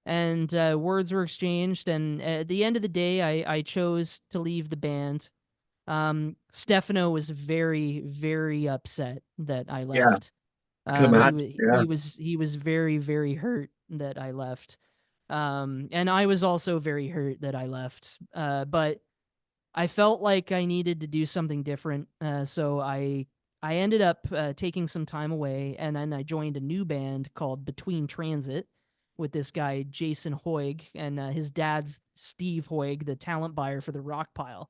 and words were exchanged. And at the end of the day, I chose to leave the band. Stefano was very, very upset that I Yeah, left. I can imagine. Yeah. He was very, very hurt that I left. And I was also very hurt that I left. But I felt like I needed to do something different. So I ended up taking some time away, and then I joined a new band called Between Transit with this guy Jason Hoig, and his dad's Steve Hoig, the talent buyer for the Rock Pile.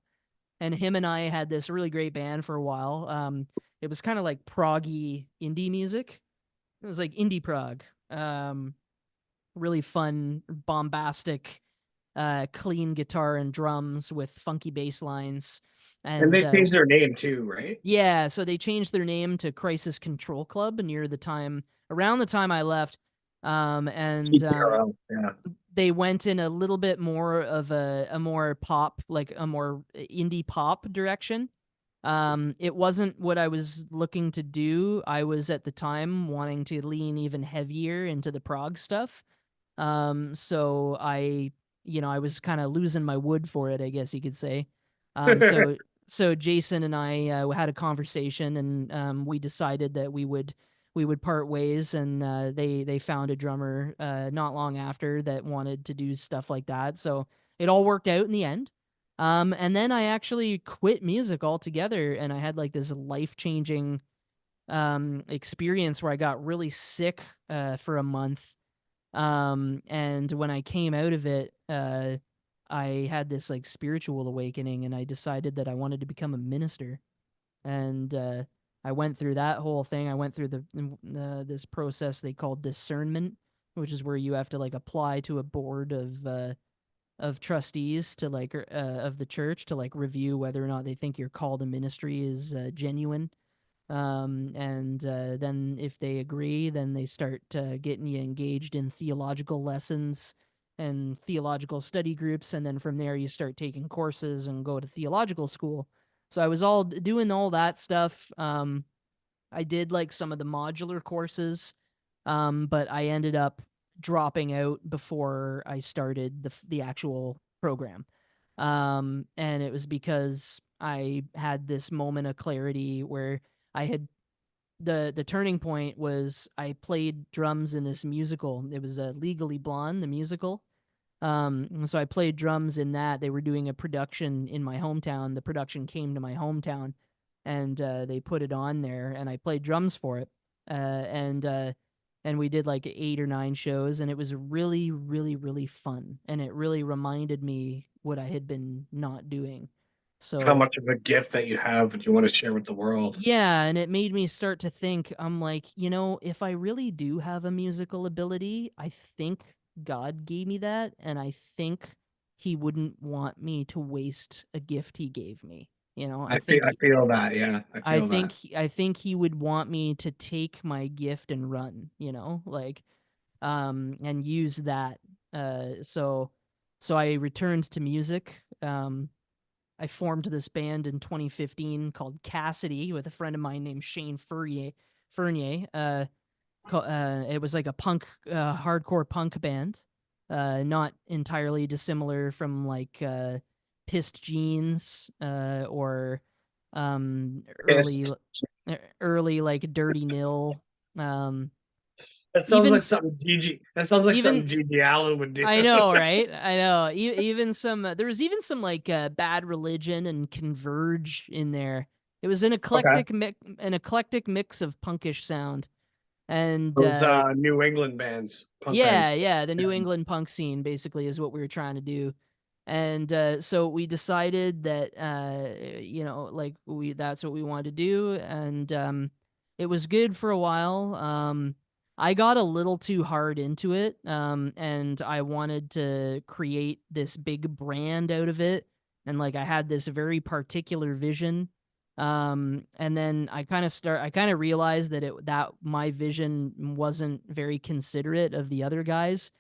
And him and I had this really great band for a while. It was kind of like proggy indie music. It was like indie prog. Really fun, bombastic, clean guitar and drums with funky bass lines. And And they changed their name too, right? yeah, so they changed their name to Crisis Control Club around the time I left. And CTRL. Yeah. they went in a little bit more of a more pop, like a more indie pop direction. It wasn't what I was looking to do. I was at the time wanting to lean even heavier into the prog stuff. So I was kind of losing my wood for it, I guess you could say. So Jason and I had a conversation, and we decided that we would part ways, and they found a drummer not long after that wanted to do stuff like that. So it all worked out in the end. And then I actually quit music altogether, and I had like this life changing experience where I got really sick for a month. And when I came out of it, I had this like spiritual awakening, and I decided that I wanted to become a minister. And I went through that whole thing. I went through this process they called discernment, which is where you have to like apply to a board of trustees to like of the church to like review whether or not they think your call to ministry is genuine. And then if they agree, then they start getting you engaged in theological lessons and theological study groups, and then from there you start taking courses and go to theological school. So I was all doing all that stuff. I did like some of the modular courses, but I ended up dropping out before I started the actual program. And it was because I had this moment of clarity where I had the turning point was I played drums in this musical. It was Legally Blonde, the musical. And so I played drums in that. They were doing a production in my hometown. The production came to my hometown, and they put it on there, and I played drums for it. And we did like 8 or 9 shows, and it was really, really, really fun. And it really reminded me what I had been not doing. How So much of a gift that you have that you want to share with the world. yeah, and it made me start to think, I'm like, if I really do have a musical ability, I think God gave me that, and I think he wouldn't want me to waste a gift he gave me. I feel that. Yeah, I I feel think that. I think he would want me to take my gift and run, like and use that. So I returned to music. I formed this band in 2015 called Cassidy with a friend of mine named Shane Fournier. Fournier. It was like a punk, hardcore punk band, not entirely dissimilar from like Pissed Jeans or Pissed. early like Dirty Nil. Um, That sounds even like something Gigi. That sounds like something even Gigi Allen would do. I know, right? I know. Even some there was even some like Bad Religion and Converge in there. It was Okay. an eclectic mix of punkish sound. And Those New England bands, punk yeah, bands. yeah, the Yeah. New England punk scene basically is what we were trying to do. And so we decided that like we that's what we wanted to do, and it was good for a while. I got a little too hard into it, and I wanted to create this big brand out of it, and like I had this very particular vision. And then I kind of realized that my vision wasn't very considerate of the other guys,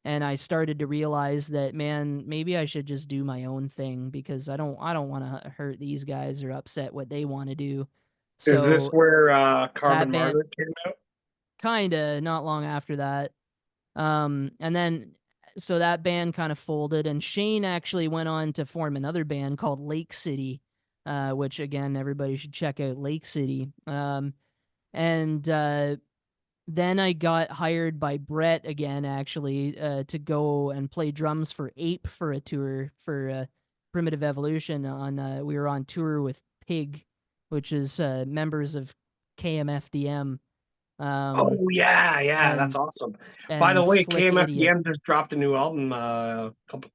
and I started to realize that, man, maybe I should just do my own thing because I don't want to hurt these guys or upset what they want to do. Is this So where that Carbon band Martyr came out? kind of not long after that. And then so that band kind of folded, and Shane actually went on to form another band called Lake City, which again everybody should check out Lake City. And Then I got hired by Brett again, actually, to go and play drums for Ape for a tour for Primitive Evolution. We were on tour with Pig, which is members of KMFDM, um, Oh yeah, yeah, that's and awesome. By the and way, Slick Idiot. KMFDM just dropped a new album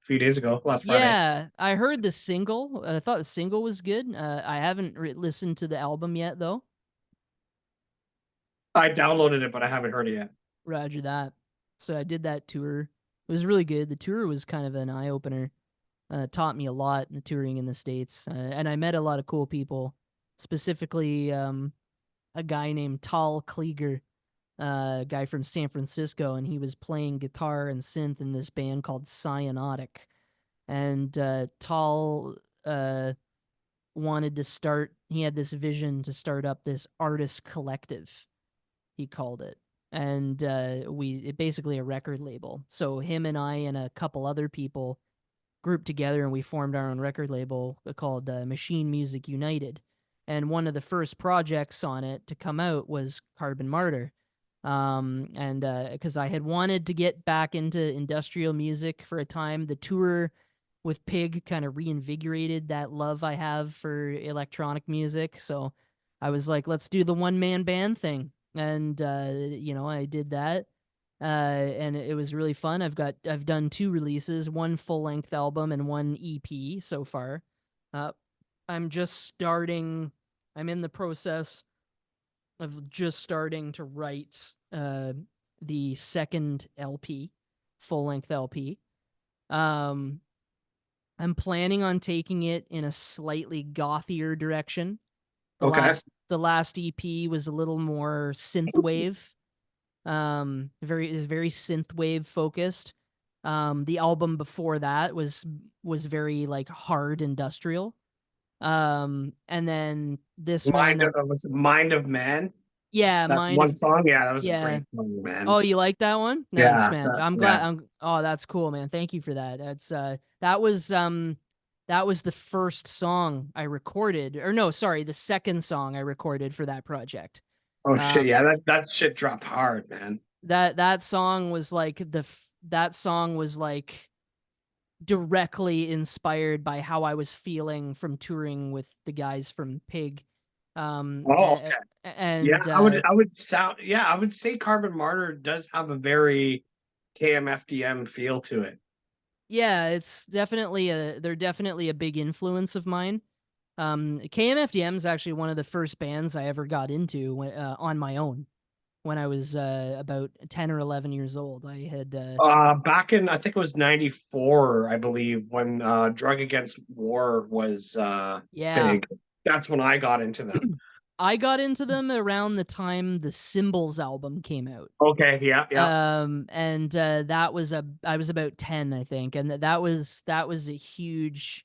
few days ago, last Friday. Yeah, I heard the single. I thought the single was good. I haven't listened to the album yet, though. I downloaded it, but I haven't heard it yet. Roger that. So I did that tour. It was really good. The tour was kind of an eye opener. Taught me a lot in touring in the States. And I met a lot of cool people, specifically a guy named Tal Klieger, a guy from San Francisco, and he was playing guitar and synth in this band called Cyanotic. And Tal he had this vision to start up this artist collective, he called it. And basically a record label. So him and I and a couple other people grouped together, and we formed our own record label called Machine Music United. and one of the first projects on it to come out was Carbon Martyr. And because I had wanted to get back into industrial music for a time, the tour with Pig kind of reinvigorated that love I have for electronic music. So I was like, let's do the one man band thing. And I did that. And it was really fun. I've done 2 releases, one full length album and one EP so far. Uh, I'm just starting. I'm in the process of just starting to write the second LP, full length LP. Um, I'm planning on taking it in a slightly gothier direction. The Okay. last EP was a little more synthwave. Very synthwave focused. The album before that was very like hard industrial. And then this one, Was it Mind of Man? yeah, That Mind one of song? Yeah, that was a yeah. great song, man. Oh, you like that one? Nice, Yeah, man. I'm yeah. glad. Oh, that's cool, man. Thank you for that. That was the first song I recorded, or no, sorry, the second song I recorded for that project. Oh shit, Um, yeah, that shit dropped hard, man. that song was like that song was like directly inspired by how I was feeling from touring with the guys from Pig. Oh, okay. Yeah, And I would say Carbon Martyr does have a very KMFDM feel to it. yeah, they're definitely a big influence of mine. KMFDM is actually one of the first bands I ever got into on my own when I was about 10 or 11 years old. I had Back in I think it was '94, I believe, when Drug Against War was yeah, big. That's when I got into them. I got into them around the time the Symbols album came out. Okay, yeah, yeah. And I was about 10, I think, and that was a huge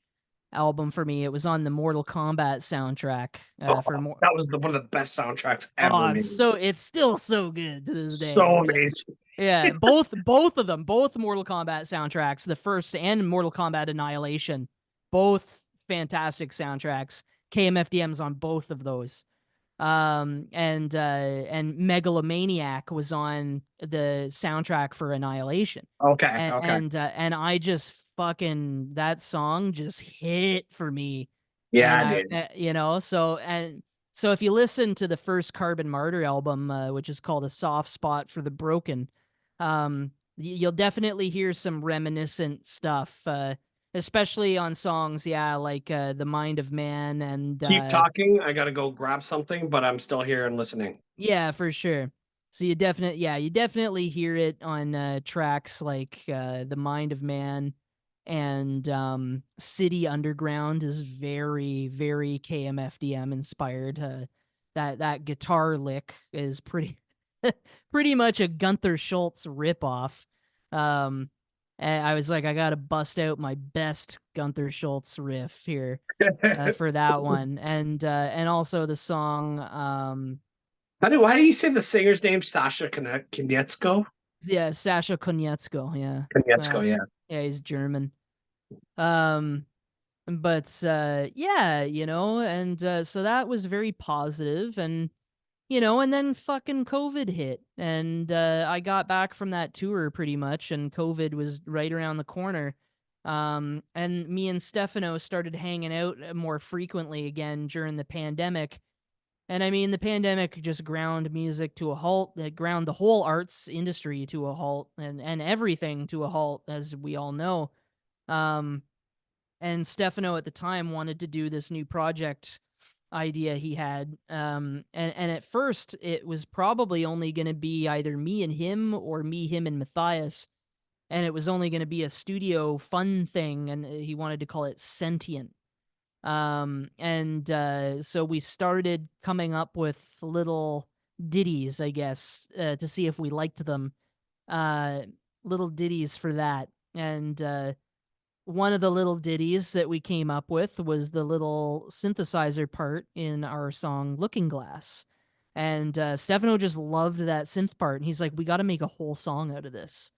album for me. It was on the Mortal Kombat soundtrack Oh, for more. that was one of the best soundtracks ever Oh, made. it's still so good to this day. So amazing. Yeah, both of them, both Mortal Kombat soundtracks, the first and Mortal Kombat Annihilation, both fantastic soundtracks. KMFDM's on both of those. And Megalomaniac was on the soundtrack for Annihilation. Okay, okay. And I just fucking that song just hit for me. And Yeah, dude. so if you listen to the first Carbon Martyr album, which is called A Soft Spot for the Broken, you'll definitely hear some reminiscent stuff, especially on songs, yeah, like The Mind of Man and Keep talking. I gotta go grab something, but I'm still here and listening. yeah, for sure. So you definitely hear it on tracks like The Mind of Man and City Underground is very, very KMFDM inspired. That guitar lick is pretty much a Gunther Schultz ripoff. Um, and I was like, I gotta bust out my best Gunther Schultz riff here for that one, and also the song Why do you say the singer's name Sasha Konietzko? yeah, Sasha Konietzko, yeah. Konietzko, Uh, yeah. yeah, he's German. Um, but yeah, and so that was very positive, and and then fucking COVID hit, and I got back from that tour pretty much, and COVID was right around the corner. And me and Stefano started hanging out more frequently again during the pandemic. And I mean, the pandemic just ground music to a halt. It ground the whole arts industry to a halt, and everything to a halt, as we all know. Um, and Stefano at the time wanted to do this new project idea he had. And at first, it was probably only going to be either me and him or me, him, and Matthias. And it was only going to be a studio fun thing, and he wanted to call it Sentient. And so we started coming up with little ditties, I guess, to see if we liked them. Uh, little ditties for that. And one of the little ditties that we came up with was the little synthesizer part in our song Looking Glass. And Stefano just loved that synth part. And he's like, we got to make a whole song out of this.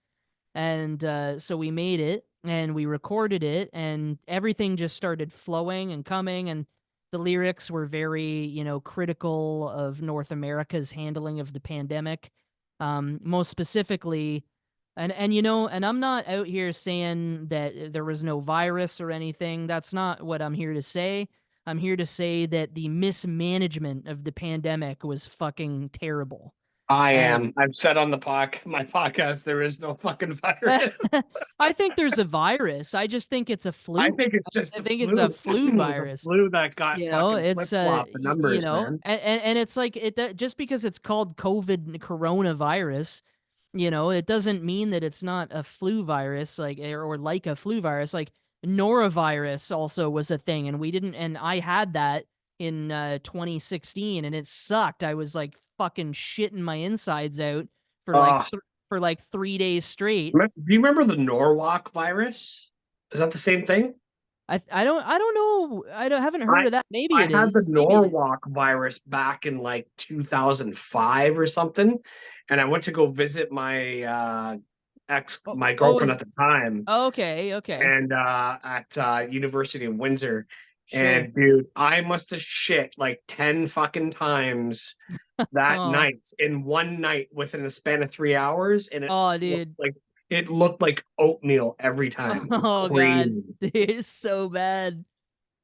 And so we made it and we recorded it, and everything just started flowing and coming. And The lyrics were very, critical of North America's handling of the pandemic. Most specifically, and I'm not out here saying that there was no virus or anything. That's not what I'm here to say. I'm here to say that the mismanagement of the pandemic was fucking terrible. I And am. I've said on my podcast there is no fucking virus. I think there's a virus. I just think it's a I flu. think it's just I the think it's a flu. flu The virus. flu that got fucking flip It's flop the numbers, man. and it's like just because it's called COVID coronavirus, it doesn't mean that it's not a flu virus, like or like a flu virus. Like norovirus also was a thing, and we didn't. And I had that in 2016, and it sucked. I was like fucking shitting my insides out for like Uh, for like 3 days straight. do you remember the Norwalk virus? Is that the same thing? I don't know. Haven't heard I of that. Maybe I it had the is. Maybe it is. Norwalk virus back in like 2005 or something, and I went to go visit Oh, my oh, girlfriend at the time, okay, okay. and at University of Windsor. Sure. And dude, I must have shit like 10 fucking times that Oh, night in one night within a span of 3 hours, and oh, looked dude. like it looked like oatmeal every time. It was Oh god. crazy. Dude, it's so bad.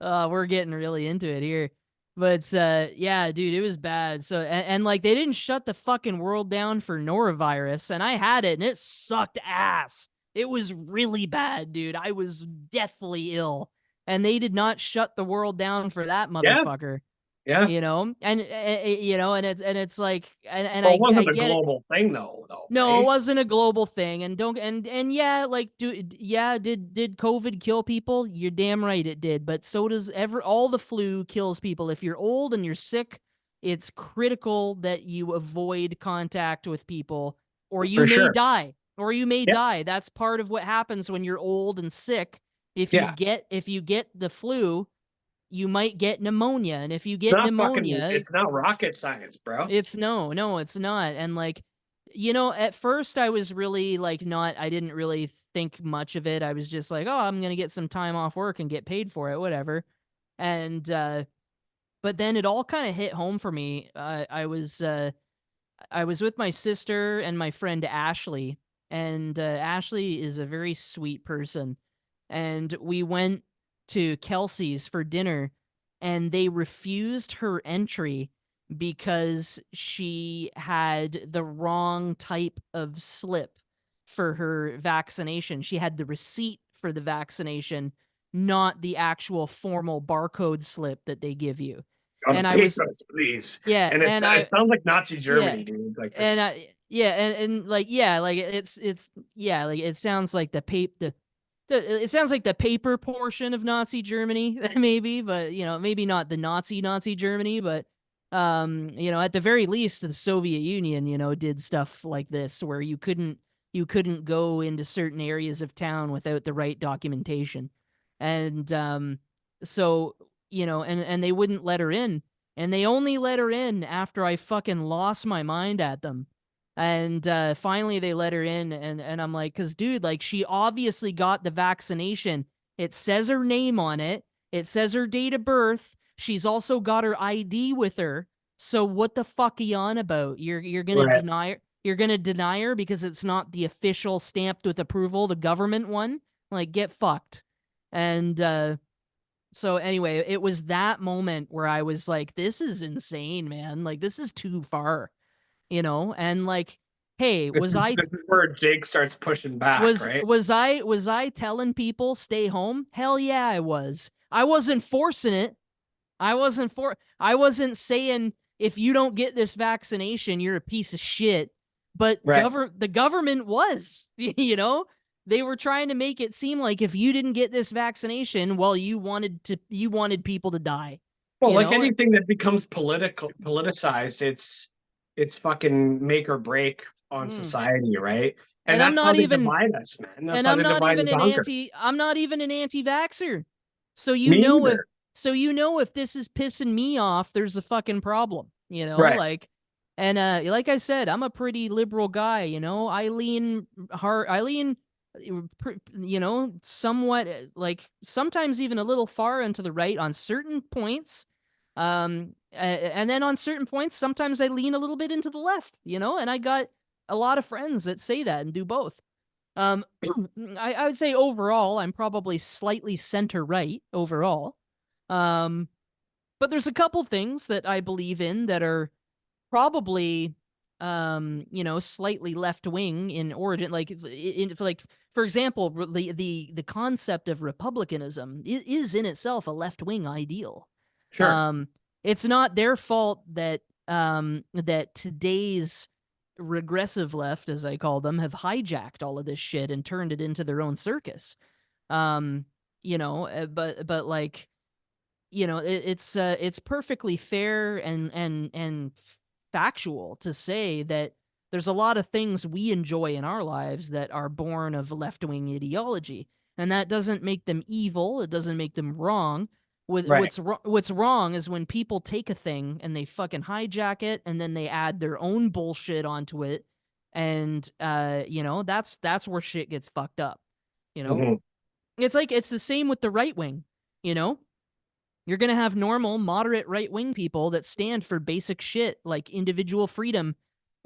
We're getting really into it here. But yeah, dude, it was bad. So and like they didn't shut the fucking world down for norovirus, and I had it and it sucked ass. It was really bad, dude. I was deathly ill. And they did not shut the world down for that Yeah, motherfucker. yeah. And it's like and Well, it I wasn't a get it. global thing though, No, it right? wasn't a global thing, and don't and yeah, like yeah, did COVID kill people? You're damn right it did, but so does all the flu kills people. If you're old and you're sick, it's critical that you avoid contact with people, or you For may sure. die. Or you may Yeah, die. That's part of what happens when you're old and sick. yeah. If you get the flu, you might get pneumonia, and if you It's get not fucking. pneumonia, It's not rocket science, bro. it's no, it's not. And like, at first I was really like not I didn't really think much of it. I was just like, "Oh, I'm going to get some time off work and get paid for it, whatever." And but then it all kind of hit home for me. I was with my sister and my friend Ashley, and Ashley is a very sweet person. And we went to Kelsey's for dinner, and they refused her entry because she had the wrong type of slip for her vaccination. She had the receipt for the vaccination, not the actual formal barcode slip that they give you. And I was, Papers, please. yeah, And and it I, sounds like Nazi yeah, Germany, dude. Like and this. I yeah, and like yeah, like it's yeah, like it sounds like it sounds like the paper portion of Nazi Germany, maybe, but maybe not the Nazi Germany, but at the very least, the Soviet Union, did stuff like this where you couldn't go into certain areas of town without the right documentation, and so and they wouldn't let her in, and they only let her in after I fucking lost my mind at them. And finally they let her in, and I'm like, cuz dude, like she obviously got the vaccination. It says her name on it. It says her date of birth. She's also got her ID with her. So what the fuck are you on about? You're going to Right. deny her? You're going to deny her because it's not the official stamped with approval, the government one? Like get fucked. And so anyway, it was that moment where I was like, this is insane, man. Like this is too far, and like, hey, This is where Jake starts pushing back, right? was I telling people stay home? Hell yeah, I was. I wasn't forcing it. I wasn't saying if you don't get this vaccination, you're a piece of shit. But Right. the government was, they were trying to make it seem like if you didn't get this vaccination, well, you wanted people to die, Well, you like know? anything that becomes politicized, it's fucking make or break on Mm. society, right? And And I'm that's how not they even divide us, man. That's and how they divide and conquer. I'm not even an anti-vaxxer. So Me either. if this is pissing me off, there's a fucking problem, Right. like, and like I said, I'm a pretty liberal guy, I lean hard, somewhat like sometimes even a little far into the right on certain points, And then on certain points, sometimes I lean a little bit into the left, and I got a lot of friends that say that and do both. Um, I would say overall, I'm probably slightly center right overall. Um, but there's a couple things that I believe in that are probably slightly left wing in origin, like for example, the concept of republicanism is in itself a left wing ideal. Sure. um it's not their fault that that today's regressive left, as I call them, have hijacked all of this shit and turned it into their own circus. um but like, it's perfectly fair and factual to say that there's a lot of things we enjoy in our lives that are born of left-wing ideology, and that doesn't make them evil. It doesn't make them wrong. Right. What's wrong is when people take a thing and they fucking hijack it and then they add their own bullshit onto it, and that's where shit gets fucked up. You know, Hmm. it's the same with the right wing. You know, you're going to have normal, moderate right wing people that stand for basic shit like individual freedom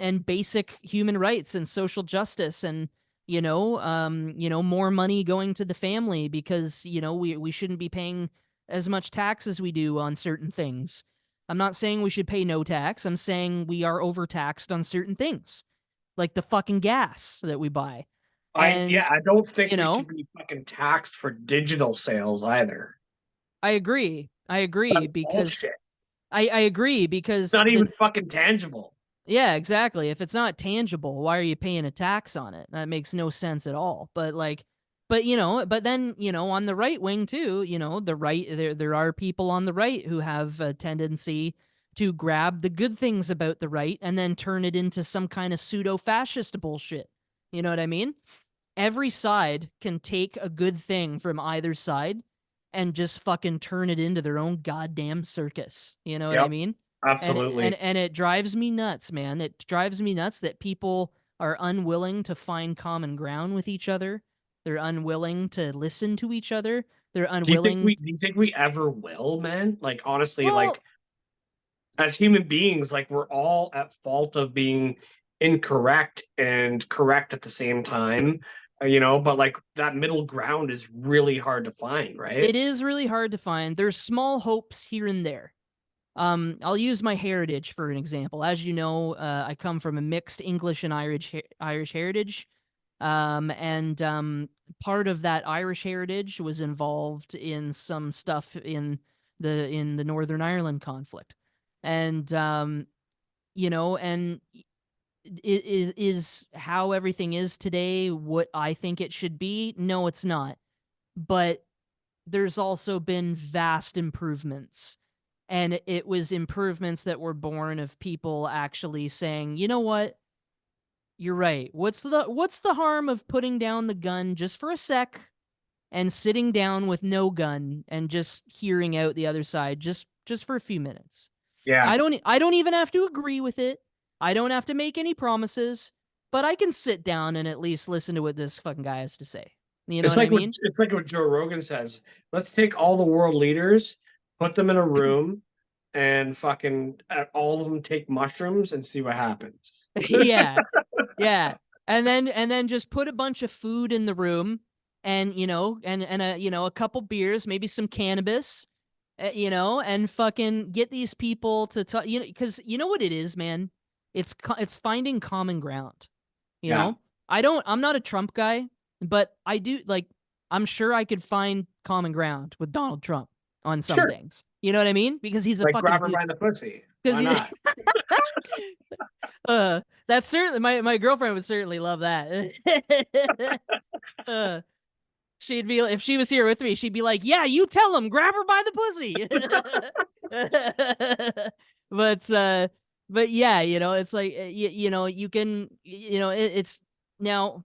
and basic human rights and social justice and more money going to the family because we shouldn't be paying as much tax as we do on certain things. I'm not saying we should pay no tax. I'm saying we are overtaxed on certain things, like the fucking gas that we buy. And I don't think you we know, should be fucking taxed for digital sales either. I agree. I agree That's because bullshit. I agree It's because not even fucking tangible. yeah, exactly. If it's not tangible, why are you paying a tax on it? That makes no sense at all. But then, on the right wing too, the right there are people on the right who have a tendency to grab the good things about the right and then turn it into some kind of pseudo-fascist bullshit. You know what I mean? Every side can take a good thing from either side and just fucking turn it into their own goddamn circus. You know what I Yep, mean? And absolutely. and it drives me nuts, man. It drives me nuts that people are unwilling to find common ground with each other. They're unwilling to listen to each other. They're unwilling. Do you think we ever will, man? Like honestly, like Well, as human beings, like we're all at fault of being incorrect and correct at the same time, but like that middle ground is really hard to find, right? it is really hard to find. There's small hopes here and there. I'll use my heritage for an example. As you know, I come from a mixed English and Irish heritage. And part of that Irish heritage was involved in some stuff in the Northern Ireland conflict. And and is how everything is today what I think it should be? No, it's not. But there's also been vast improvements. And it was improvements that were born of people actually saying, "You know what? You're right. What's the harm of putting down the gun just for a sec and sitting down with no gun and just hearing out the other side just for a few minutes? Yeah. I don't even have to agree with it. I don't have to make any promises, but I can sit down and at least listen to what this fucking guy has to say." You know what I mean? It's like what Joe Rogan says. Let's take all the world leaders, put them in a room, and fucking all of them take mushrooms and see what happens. Yeah. Yeah. And then just put a bunch of food in the room and a couple beers, maybe some cannabis, and fucking get these people to talk, cuz you know what it is, man? It's finding common ground, you Yeah, know? I'm not a Trump guy, but I do like I'm sure I could find common ground with Donald Trump on some sure. things. You know what I mean? Because he's a Like grab fucking her by the pussy. cuz Why he not? That's certainly my girlfriend would certainly love that. uh, she'd be if she was here with me, she'd be like, "Yeah, you tell him, grab her by the pussy." but but yeah, it's like you can it's now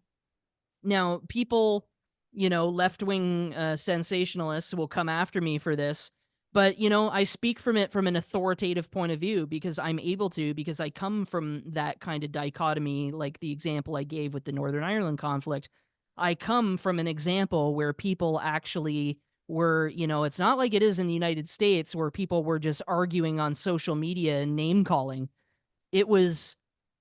people, left wing sensationalists will come after me for this. But, I speak from it from an authoritative point of view because I'm able to, because I come from that kind of dichotomy, like the example I gave with the Northern Ireland conflict. I come from an example where people actually were, it's not like it is in the United States where people were just arguing on social media and name calling. It was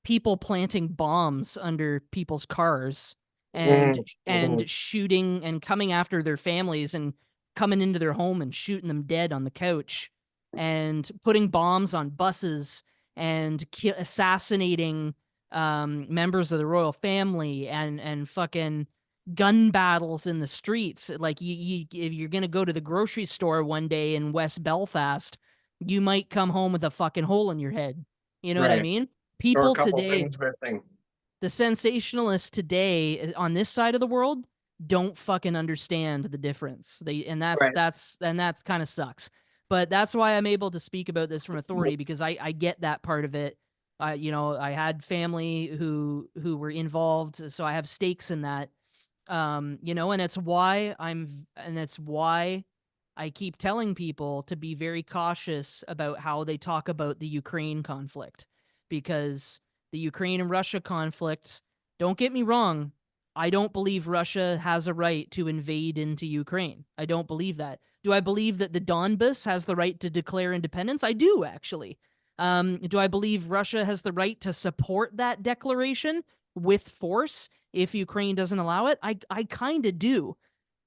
people planting bombs under people's cars and Mhm, mhm. and shooting and coming after their families and coming into their home and shooting them dead on the couch and putting bombs on buses and assassinating members of the royal family and fucking gun battles in the streets. Like if you're gonna go to the grocery store one day in West Belfast, you might come home with a fucking hole in your head. You know what I Right. mean? Or a People couple today, things missing. the sensationalists today on this side of the world don't fucking understand the difference. Right. And that's kind of sucks. But that's why I'm able to speak about this from authority, because I get that part of it. I had family who were involved, so I have stakes in that. And it's why I keep telling people to be very cautious about how they talk about the Ukraine conflict, because the Ukraine and Russia conflict, don't get me wrong, I don't believe Russia has a right to invade into Ukraine. I don't believe that. Do I believe that the Donbas has the right to declare independence? I do, actually. Do I believe Russia has the right to support that declaration with force if Ukraine doesn't allow it? I kind of do.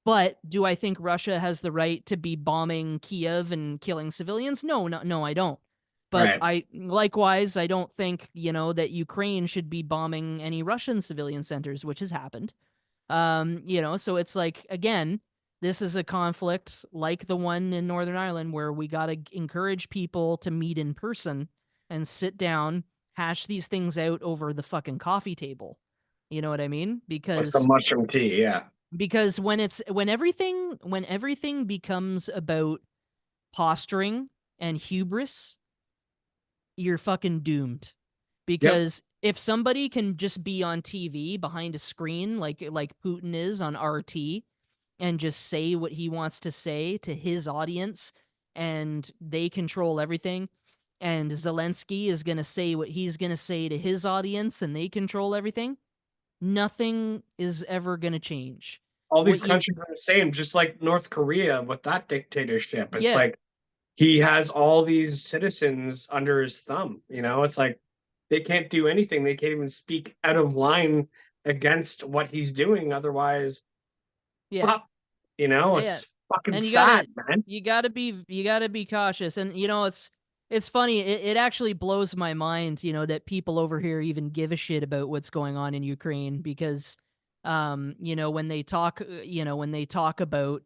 But do I think Russia has the right to be bombing Kiev and killing civilians? No, I don't. But Right. I don't think, that Ukraine should be bombing any Russian civilian centers, which has happened. So it's like, again, this is a conflict like the one in Northern Ireland where we got to encourage people to meet in person and sit down, hash these things out over the fucking coffee table. You know what I mean? With some mushroom tea, yeah. Because when everything becomes about posturing and hubris, you're fucking doomed. Yep. Because if somebody can just be on TV behind a screen like Putin is on RT and just say what he wants to say to his audience and they control everything, and Zelensky is going to say what he's going to say to his audience and they control everything, nothing is ever going to change. All these What you countries are the same, just like North Korea with that dictatorship. It's Yeah, like he has all these citizens under his thumb. It's like they can't do anything. They can't even speak out of line against what he's doing. Otherwise, yeah. pop. Yeah. It's fucking And sad, man. you gotta be cautious. And it's funny, it actually blows my mind, that people over here even give a shit about what's going on in Ukraine, because when they talk about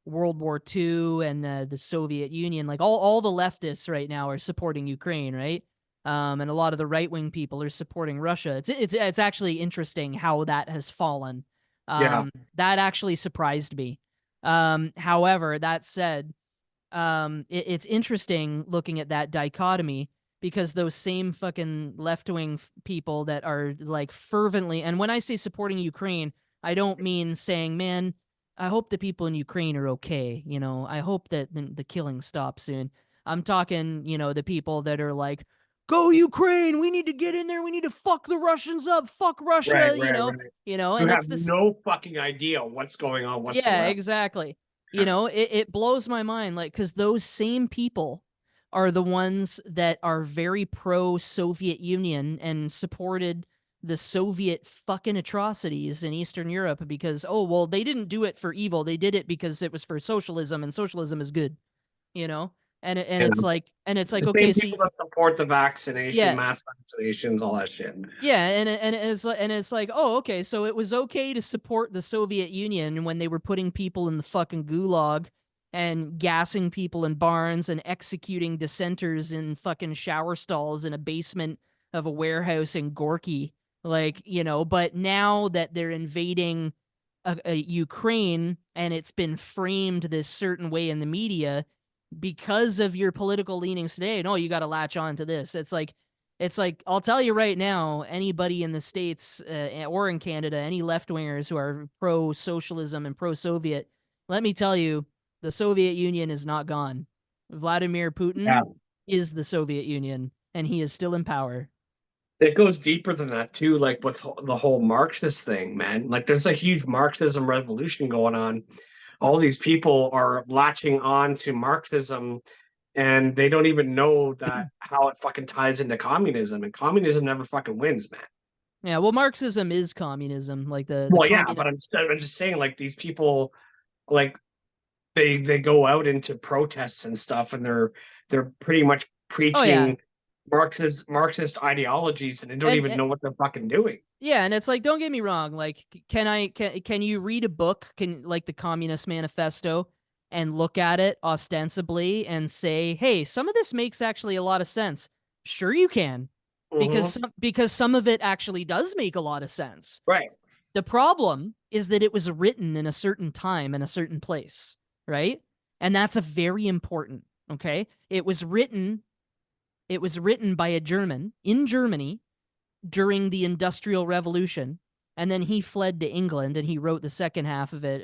World War II and the Soviet Union, like all the leftists right now are supporting Ukraine, right? And a lot of the right-wing people are supporting Russia. It's actually interesting how that has fallen. Yeah. That actually surprised me. However, that said, it's interesting looking at that dichotomy, because those same fucking left wing people that are like fervently, and when I say supporting Ukraine, I don't mean saying, man, I hope the people in Ukraine are okay. I hope that the killing stops soon. I'm talking, the people that are like, go Ukraine, we need to get in there, we need to fuck the Russians up, fuck Right, Russia, right, right. Who and have it's this. no fucking idea what's going on Yeah, whatsoever. exactly. It blows my mind, like, because those same people are the ones that are very pro Soviet Union and supported the Soviet fucking atrocities in Eastern Europe, because, oh, well, they didn't do it for evil. They did it because it was for socialism, and socialism is good, you know? And You it's know, like, the okay, same so people that support the vaccination, yeah, mass vaccinations, all that shit. yeah, and it's like, oh, okay, so it was okay to support the Soviet Union when they were putting people in the fucking gulag and gassing people in barns and executing dissenters in fucking shower stalls in a basement of a warehouse in Gorky. Like, but now that they're invading a Ukraine and it's been framed this certain way in the media because of your political leanings today, no, you got to latch on to this. It's like I'll tell you right now, anybody in the States or in Canada, any left wingers who are pro socialism and pro Soviet, let me tell you, the Soviet Union is not gone. Vladimir Yeah. Putin is the Soviet Union, and he is still in power. It goes deeper than that too, like with the whole Marxist thing, man. Like there's a huge Marxism revolution going on all these people are latching on to Marxism, and they don't even know that how it fucking ties into communism, and communism never fucking wins, man. Yeah, well, Marxism is communism. Like the Well, yeah, but communist. I'm just saying, like, these people, like, they go out into protests and stuff, and they're pretty much Oh yeah, preaching Marxist ideologies, and they don't even and know what they're fucking doing. yeah, and it's like, don't get me wrong. Like, can you read a book, can like the Communist Manifesto, and look at it ostensibly and say, hey, some of this makes actually a lot of sense? Sure, you can, Mm-hmm. because some of it actually does make a lot of sense. Right. The problem is that it was written in a certain time and a certain place, right? And that's a very important. Okay, It was written by a German in Germany during the Industrial Revolution, and then he fled to England and he wrote the second half of it.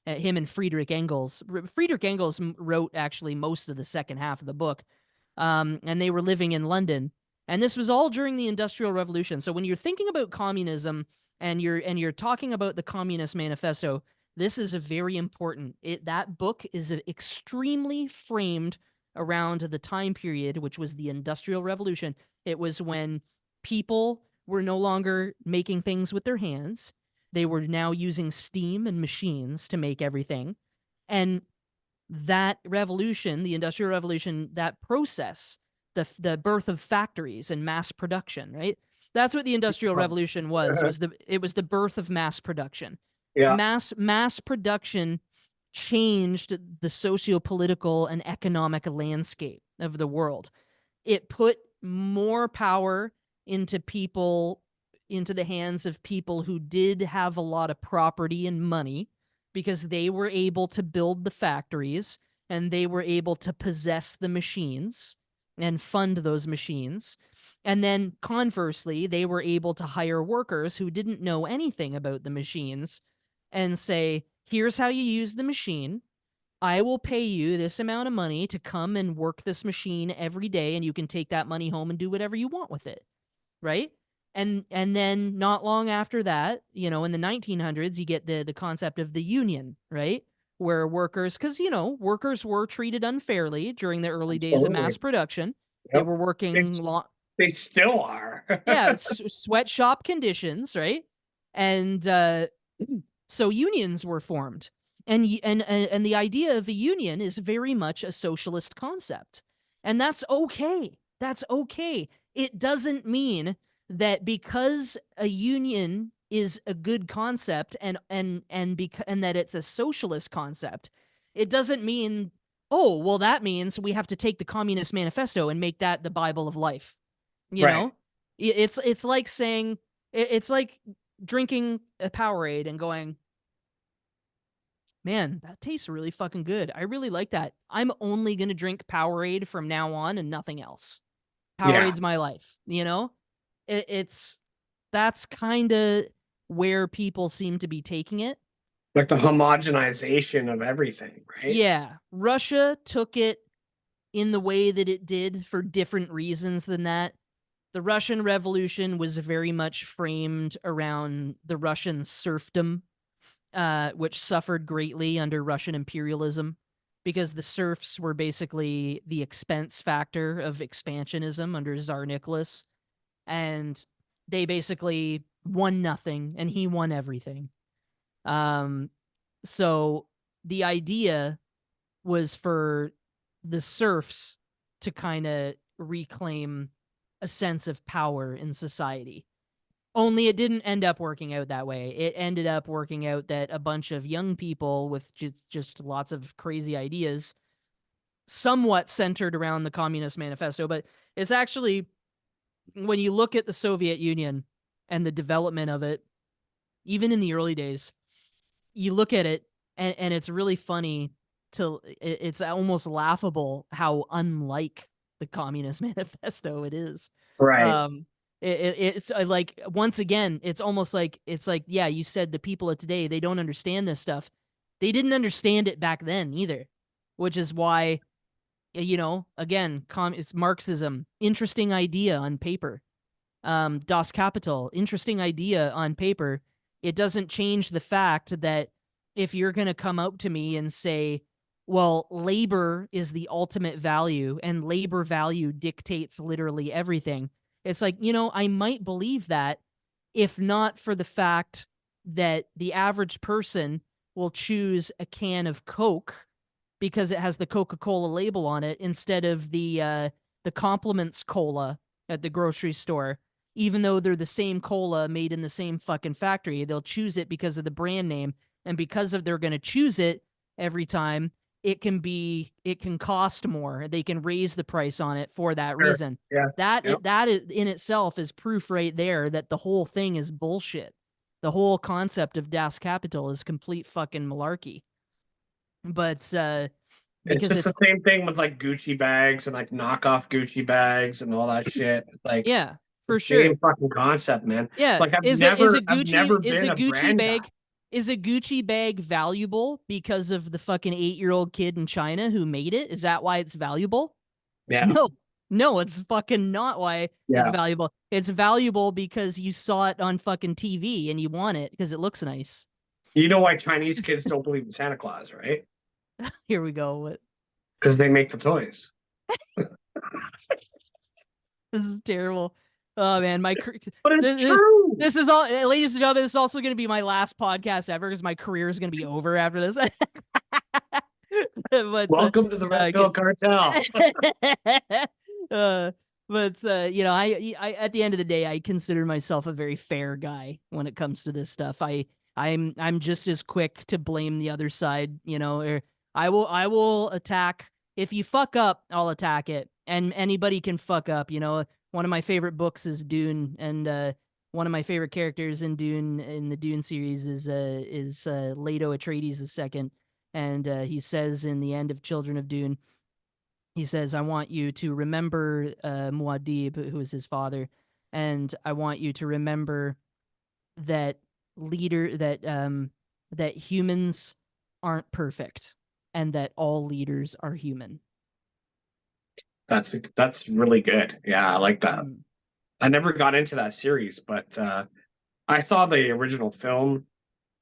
Him and Friedrich Engels. Friedrich Engels wrote actually most of the second half of the book, and they were living in London. And this was all during the Industrial Revolution. So when you're thinking about communism and you're talking about the Communist Manifesto, this is a very important. That book is extremely framed around the time period, which was the Industrial Revolution. It was when people were no longer making things with their hands. They were now using steam and machines to make everything. And that revolution, the Industrial Revolution, that process, the birth of factories and mass production, right? That's what the Industrial Revolution was. It was the birth of mass production. Yeah. Mass production changed the socio-political and economic landscape of the world. It put more power into people, into the hands of people who did have a lot of property and money, because they were able to build the factories and they were able to possess the machines and fund those machines. And then conversely, they were able to hire workers who didn't know anything about the machines and say, here's how you use the machine. I will pay you this amount of money to come and work this machine every day, and you can take that money home and do whatever you want with it, right? And then not long after that, in the 1900s, you get the concept of the union, right? Where workers, because workers were treated unfairly during the early days of mass Absolutely. production. They Yep. were They, working they still are. yeah, sweatshop conditions, right? And so unions were formed, and the idea of a union is very much a socialist concept, and that's okay. That's okay. It doesn't mean that because a union is a good concept and that it's a socialist concept, it doesn't mean, oh well, that means we have to take the Communist Manifesto and make that the Bible of life. You Right. know, it's like saying it's like drinking a Powerade and going, man, that tastes really fucking good. I really like that. I'm only gonna drink Powerade from now on and nothing else. Yeah. Powerade's my life. It's that's kind of where people seem to be taking it. Like the homogenization of everything, right? Yeah, Russia took it in the way that it did for different reasons than that. The Russian Revolution was very much framed around the Russian serfdom, which suffered greatly under Russian imperialism, because the serfs were basically the expense factor of expansionism under Tsar Nicholas, and they basically won nothing, and he won everything. Um, so the idea was for the serfs to kind of reclaim a sense of power in society. Only it didn't end up working out that way. It ended up working out that a bunch of young people with just lots of crazy ideas, somewhat centered around the Communist Manifesto, but it's actually, when you look at the Soviet Union and the development of it, even in the early days, you look at it and it's really funny it's almost laughable how unlike the Communist Manifesto it is. Right. Um, it's like, once again, it's almost like, it's like, yeah, you said the people of today, they don't understand this stuff. They didn't understand it back then either, which is why, again, it's Marxism, interesting idea on paper. Das Kapital, interesting idea on paper. It doesn't change the fact that if you're going to come out to me and say, well, labor is the ultimate value and labor value dictates literally everything. It's like, I might believe that if not for the fact that the average person will choose a can of Coke because it has the Coca-Cola label on it instead of the Compliments cola at the grocery store. Even though they're the same cola made in the same fucking factory, they'll choose it because of the brand name, and because of they're going to choose it every time, it can cost more. They can raise the price on it for that Sure. reason. Yeah. Yep. That is, in itself is proof right there that the whole thing is bullshit. The whole concept of Das Kapital is complete fucking malarkey. But It's because just it's the same thing with like Gucci bags and like knockoff Gucci bags and all that shit. Like yeah, the for same sure. fucking concept, man. Yeah, Like I've never been a brand guy. Is a Gucci bag valuable because of the fucking 8-year-old kid in China who made it? Is that why it's valuable? Yeah. No. No, it's fucking not why it's Yeah. valuable. It's valuable because you saw it on fucking TV and you want it because it looks nice. You know why Chinese kids don't believe in Santa Claus, right? Here we go. Because they make the toys. This is terrible. Oh man, But it's this, true. this is all, ladies and gentlemen. This is also going to be my last podcast ever because my career is going to be over after this. but Welcome to the Red Pill Cartel. uh, I at the end of the day, I consider myself a very fair guy when it comes to this stuff. I'm just as quick to blame the other side. Or I will attack. If you fuck up, I'll attack it, and anybody can fuck up. One of my favorite books is Dune, and one of my favorite characters in the Dune series is Leto Atreides II. And he says in the end of Children of Dune, he says, I want you to remember Muad'Dib, who is his father, and I want you to remember that that humans aren't perfect and that all leaders are human. That's really good. Yeah, I like that. Mm. I never got into that series, but I saw the original film.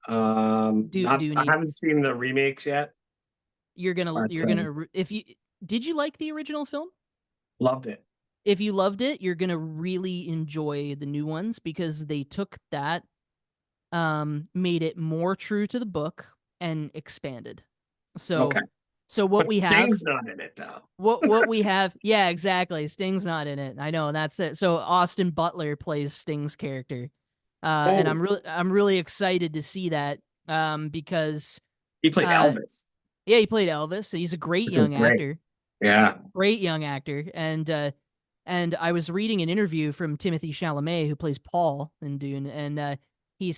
Not I Dune. haven't seen the remakes yet, You're but gonna if you did you like the original film? loved it. If you loved it, you're gonna really enjoy the new ones because they took that, made it more true to the book and expanded. So, Okay, so what but we have, Sting's not in it though. what we have, yeah, exactly. Sting's not in it. I know that's it. So Austin Butler plays Sting's character, and Oh, I'm really excited to see that, because, he played uh, Elvis, yeah, he played Elvis. So he's a great which is young great. actor. Yeah, Great young actor. And I was reading an interview from Timothy Chalamet, who plays Paul in Dune, and they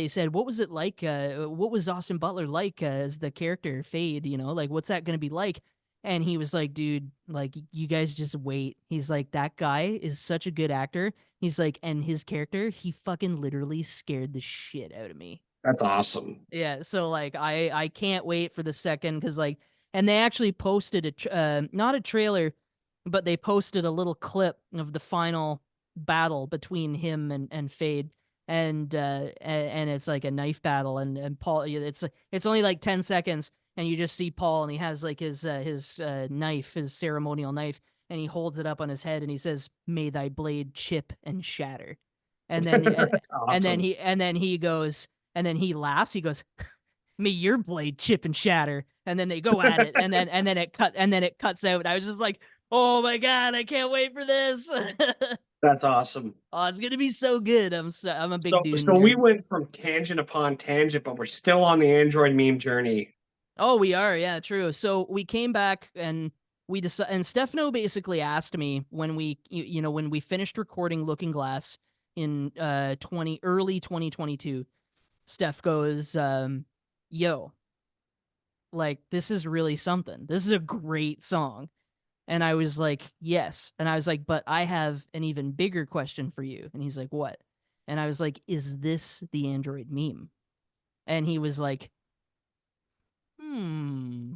said, what was it like? What was Austin Butler like as the character Fade? Like what's that going to be like? And he was like, dude, like you guys just wait. He's like, that guy is such a good actor. He's like, and his character, he fucking literally scared the shit out of me. that's awesome. Yeah, so like I can't wait for the second, because like, and they actually posted not a trailer, but they posted a little clip of the final battle between him and Fade, and it's like a knife battle, and Paul, it's only like 10 seconds, and you just see Paul, and he has like his knife, his ceremonial knife, and he holds it up on his head, and he says, "May thy blade chip and shatter," and then That's awesome. and then he goes. And then he laughs. He goes, "May your blade chip and shatter." And then they go at it, and then it cuts out. I was just like, "Oh my god, I can't wait for this." That's awesome. Oh, it's gonna be so good. I'm a big So Dune we nerd. went from tangent upon tangent, but we're still on the Android meme journey. Oh, we are, yeah, true. So we came back and we decided, and Stefano basically asked me when when we finished recording Looking Glass in early 2022. Steph goes, "Yo, like this is really something. This is a great song." And I was like, "Yes." And I was like, "But I have an even bigger question for you." And he's like, "What?" And I was like, "Is this the Android meme?" And he was like, "Hmm."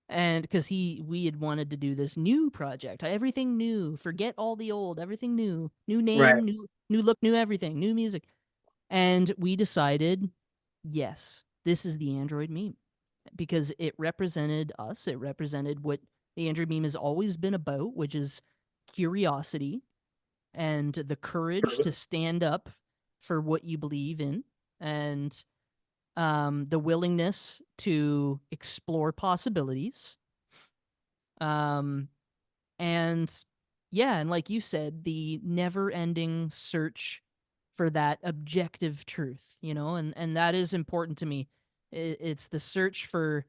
And because we had wanted to do this new project, everything new, forget all the old, everything new, new Right. name, new look, new everything, new music. And we decided, yes, this is the android meme, because it represented us. It represented what the android meme has always been about, which is curiosity and the courage to stand up for what you believe in, and the willingness to explore possibilities. Um, and yeah, and like you said, the never-ending search for that objective truth, and that is important to me. It's the search for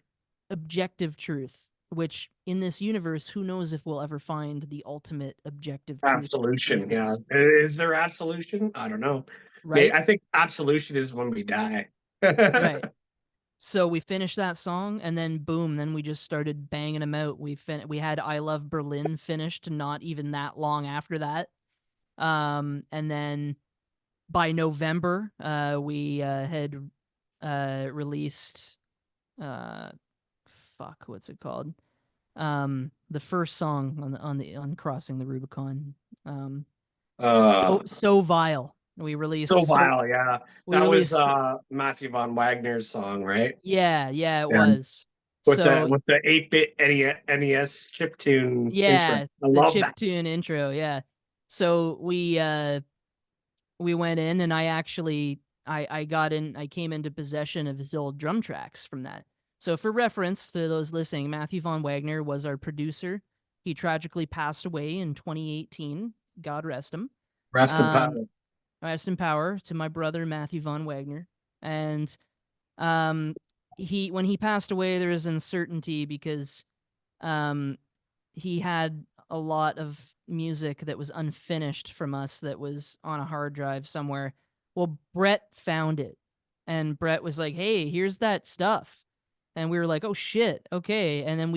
objective truth, which in this universe, who knows if we'll ever find the ultimate objective truth in the Absolution, yeah. universe, Is there absolution? I don't know. right? I think absolution is when we die. Right. So we finished that song, and then boom, then we just started banging them out. We had "I Love Berlin" finished not even that long after that. And then by November, we had released uh fuck, what's it called? The first song on Crossing the Rubicon. Um, uh so vile. so vile, yeah. We That was released Matthew von Wagner's song, right? yeah, it Yeah. was. With the So 8-bit NES chiptune intro. yeah, I the love that. chiptune intro, yeah. So we went in, and I came into possession of his old drum tracks from that. So for reference to those listening, Matthew von Wagner was our producer. He tragically passed away in 2018. God rest him. Rest in Um, power. rest in power to my brother Matthew von Wagner. And um, when he passed away, there was uncertainty because um, he had a lot of music that was unfinished from us that was on a hard drive somewhere. Well, Brett found it, and Brett was like, "Hey, here's that stuff." And we were like, "Oh shit, okay." And then Yeah.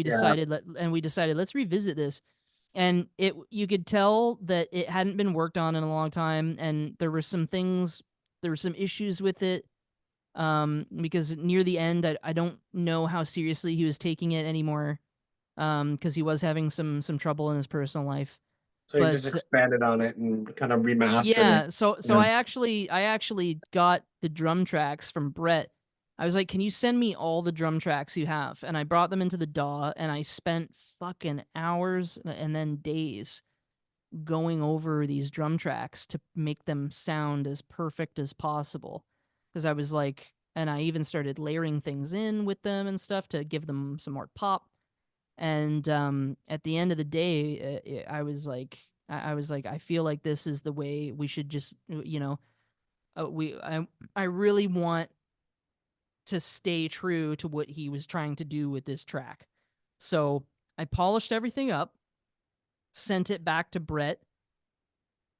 we decided let's revisit this. And you could tell that it hadn't been worked on in a long time, and there were some issues with it, because near the end, I don't know how seriously he was taking it anymore, because he was having some trouble in his personal life. So you just But expanded on it and kind of remastered it. yeah, so Yeah. I actually got the drum tracks from Brett. I was like, "Can you send me all the drum tracks you have?" And I brought them into the DAW, and I spent fucking hours and then days going over these drum tracks to make them sound as perfect as possible. Because I was like, and I even started layering things in with them and stuff to give them some more pop. And at the end of the day, I was like, I feel like this is the way we should just, I really want to stay true to what he was trying to do with this track. So I polished everything up, sent it back to Brett,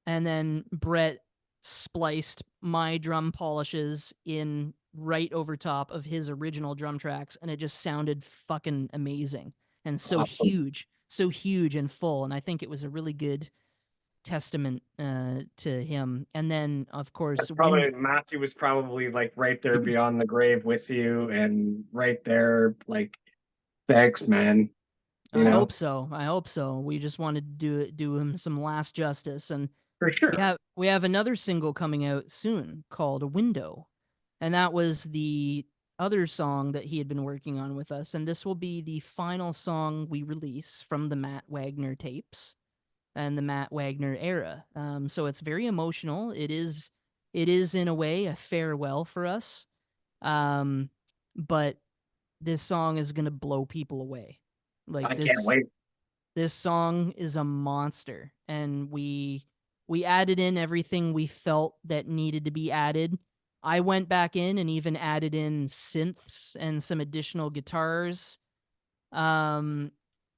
and then Brett spliced my drum polishes in right over top of his original drum tracks, and it just sounded fucking amazing and Awesome. so huge and full. And I think it was a really good testament to him. And then, of That's course, probably Matthew was probably like right there beyond the grave with you and right there, like, thanks, man. You I know, hope so. I hope so. We just wanted to do him some last justice, and for sure. we have another single coming out soon called "A Window," and that was the other song that he had been working on with us. And this will be the final song we release from the Matt Wagner tapes and the Matt Wagner era. So it's very emotional. It is in a way a farewell for us. Um, but this song is gonna blow people away. Like I can't wait. this song is a monster, and we added in everything we felt that needed to be added. I went back in and even added in synths and some additional guitars. Um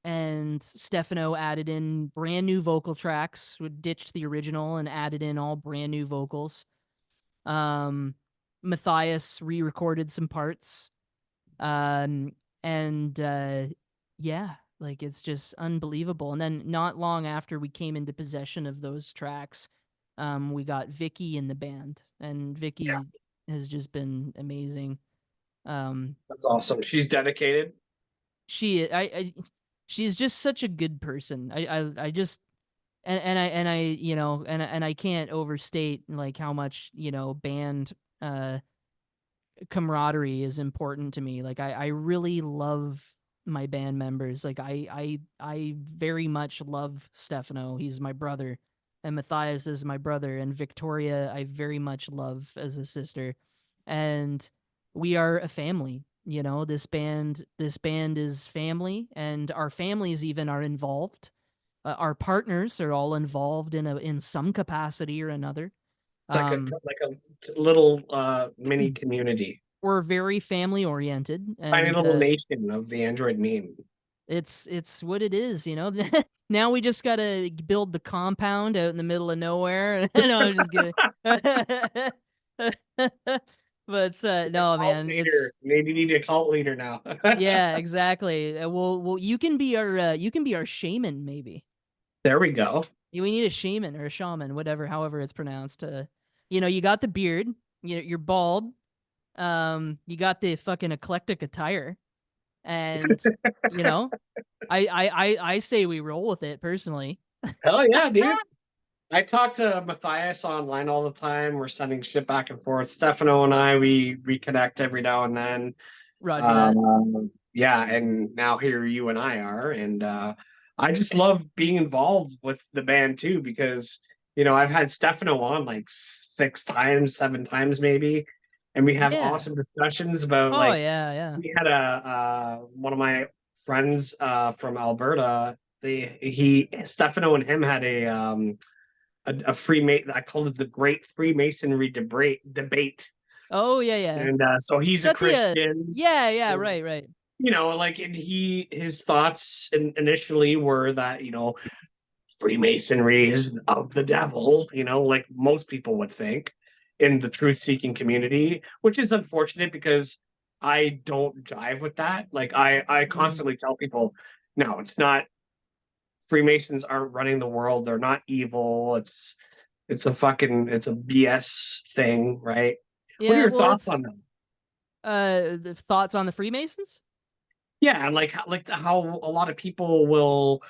and Stefano added in brand new vocal tracks, ditched the original and added in all brand new vocals. Um Matthias re-recorded some parts. Um, and yeah, like it's just unbelievable. And then not long after we came into possession of those tracks, we got Vicky in the band, and Yeah, Vicky has just been amazing. Um, that's awesome. She's dedicated. she, I she's just such a good person. I just and I and I can't overstate like how much band uh camaraderie is important to me. Like I really love my band members. Like I very much love Stefano. He's my brother. And Matthias is my brother. And Victoria I very much love as a sister. And we are a family. You know, this band is family, and our families even are involved. Our partners are all involved in some capacity or another. It's Um, like a little mini community, we're very family oriented, tiny and little nation of the Android meme. it's what it is, you know. Now we just gotta build the compound out in the middle of nowhere. No, I'm just kidding. But no, Cult man, it's leader. Maybe need a cult leader now. yeah, exactly. Well, you can be our shaman, maybe. There we go. We need a shaman or a shaman, whatever, however it's pronounced. You know, you got the beard, you're bald, you got the fucking eclectic attire, and you know, I say we roll with it personally. Hell yeah, dude. I talk to Matthias online all the time. We're sending shit back and forth. Stefano and I, we reconnect every now and then. Roger that. Yeah, and now here you and I are, and I just love being involved with the band too because I've had Stefano on like 6 times, 7 times maybe, and we have Yeah. awesome discussions about Oh like yeah, yeah. we had a one of my friends from Alberta. He Stefano and him had a Freemason. I called it the Great Freemasonry Debate, Oh yeah, yeah. and so he's Is a that the Christian. yeah, yeah, And, right, right. like, and his thoughts initially were that Freemasonry is of the devil. Like most people would think in the truth-seeking community, which is unfortunate because I don't jive with that. Like I Mhm. constantly tell people, no, it's not. Freemasons aren't running the world. They're not evil. It's a BS thing, right? What are Yeah, your well thoughts on it's that? the thoughts on the Freemasons? Yeah, and like how a lot of people will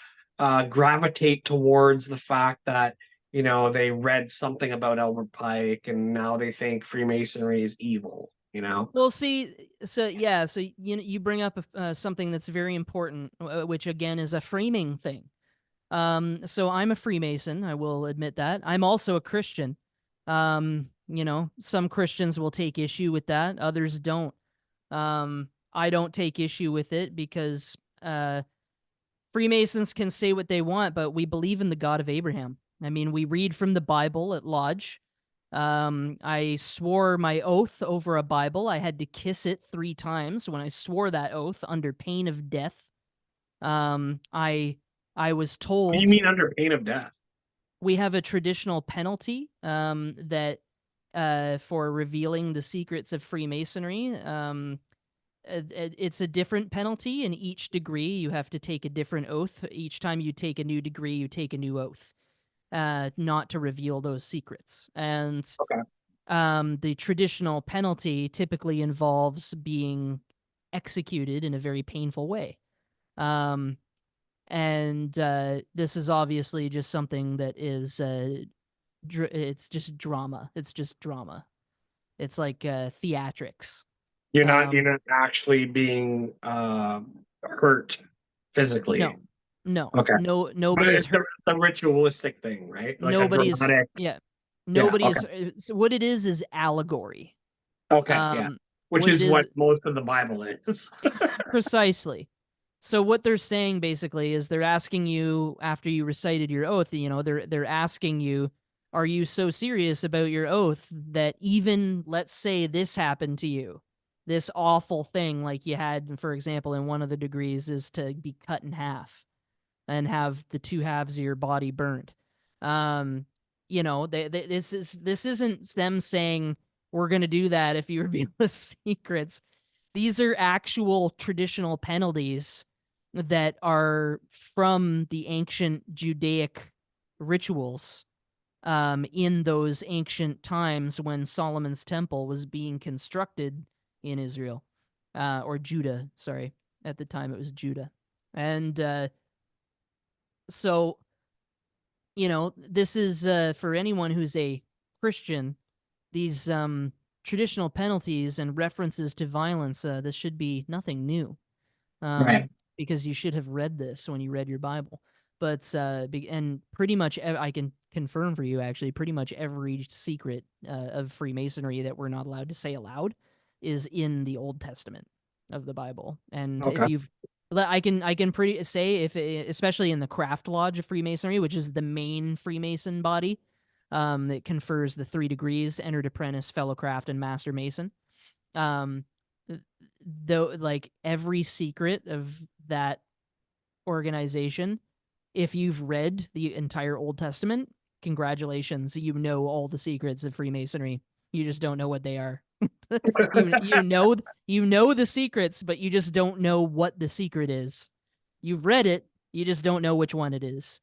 gravitate towards the fact that they read something about Albert Pike and now they think Freemasonry is evil. Well, see, so yeah, so you bring up something that's very important, which again is a framing thing. So I'm a Freemason. I will admit that. I'm also a Christian. Some Christians will take issue with that. Others don't. I don't take issue with it because Freemasons can say what they want, but we believe in the God of Abraham. I mean, we read from the Bible at Lodge. I swore my oath over a Bible. I had to kiss it 3 times when I swore that oath under pain of death. I was What do you told mean under pain of death? we have a traditional penalty that for revealing the secrets of Freemasonry. It's a different penalty in each degree. You have to take a different oath. Each time you take a new degree, you take a new oath, not to reveal those secrets. And Okay. the traditional penalty typically involves being executed in a very painful way. Um, and this is obviously just something that is it's just drama. It's just drama. It's like theatrics. You're Um, not actually being hurt physically. no, no, Okay. no, But nobody's it's a, hurt. it's a ritualistic thing, right? Like a Nobody's dramatic. yeah, Yeah. Okay. nobody's. So what it is allegory. Okay. Yeah. Um, Which what it is what is, most of the Bible is. it's precisely. So what they're saying basically is they're asking you after you recited your oath, they're asking you, are you so serious about your oath that even let's say this happened to you, this awful thing like you had, for example, in one of the degrees is to be cut in half and have the two halves of your body burned. Um, this isn't them saying we're gonna do that if you reveal the secrets. These are actual traditional penalties that are from the ancient Judaic rituals in those ancient times when Solomon's temple was being constructed in Israel or Judah. Sorry, at the time it was Judah, and so this is for anyone who's a Christian. These traditional penalties and references to violence, this should be nothing new, Right. because you should have read this when you read your Bible. But and pretty much I can confirm for you, actually, pretty much every secret of Freemasonry that we're not allowed to say aloud is in the Old Testament of the Bible. And if Okay. you've I can pretty say, if especially in the Craft Lodge of Freemasonry, which is the main Freemason body, that confers the 3 degrees: entered apprentice, fellow craft, and master mason. Um, though, like, every secret of that organization, if you've read the entire Old Testament, congratulations, you know all the secrets of Freemasonry. You just don't know what they are. You know the secrets, but you just don't know what the secret is. You've read it, you just don't know which one it is.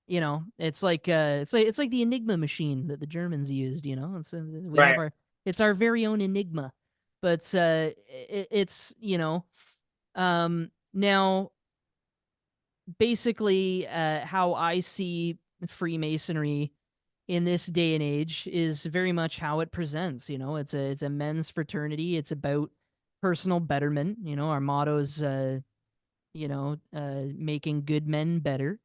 It's like it's like the Enigma machine that the Germans used. We have Right. it's our very own Enigma, but it's now basically how I see Freemasonry in this day and age is very much how it presents. It's a men's fraternity. It's about personal betterment. Our motto is making good men better.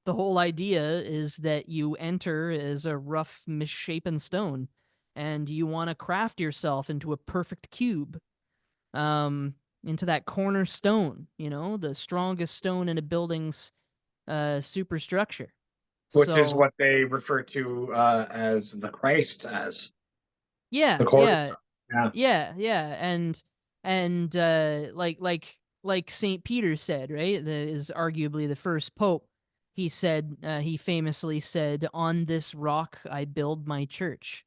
The whole idea is that you enter as a rough, misshapen stone, and you want to craft yourself into a perfect cube, into that cornerstone, the strongest stone in a building's superstructure. Which is So what they refer to as the Christ, as the yeah, yeah, cornerstone. Yeah. yeah, and like Saint Peter said, right? That is arguably the first pope. He famously said, "On this rock I build my church."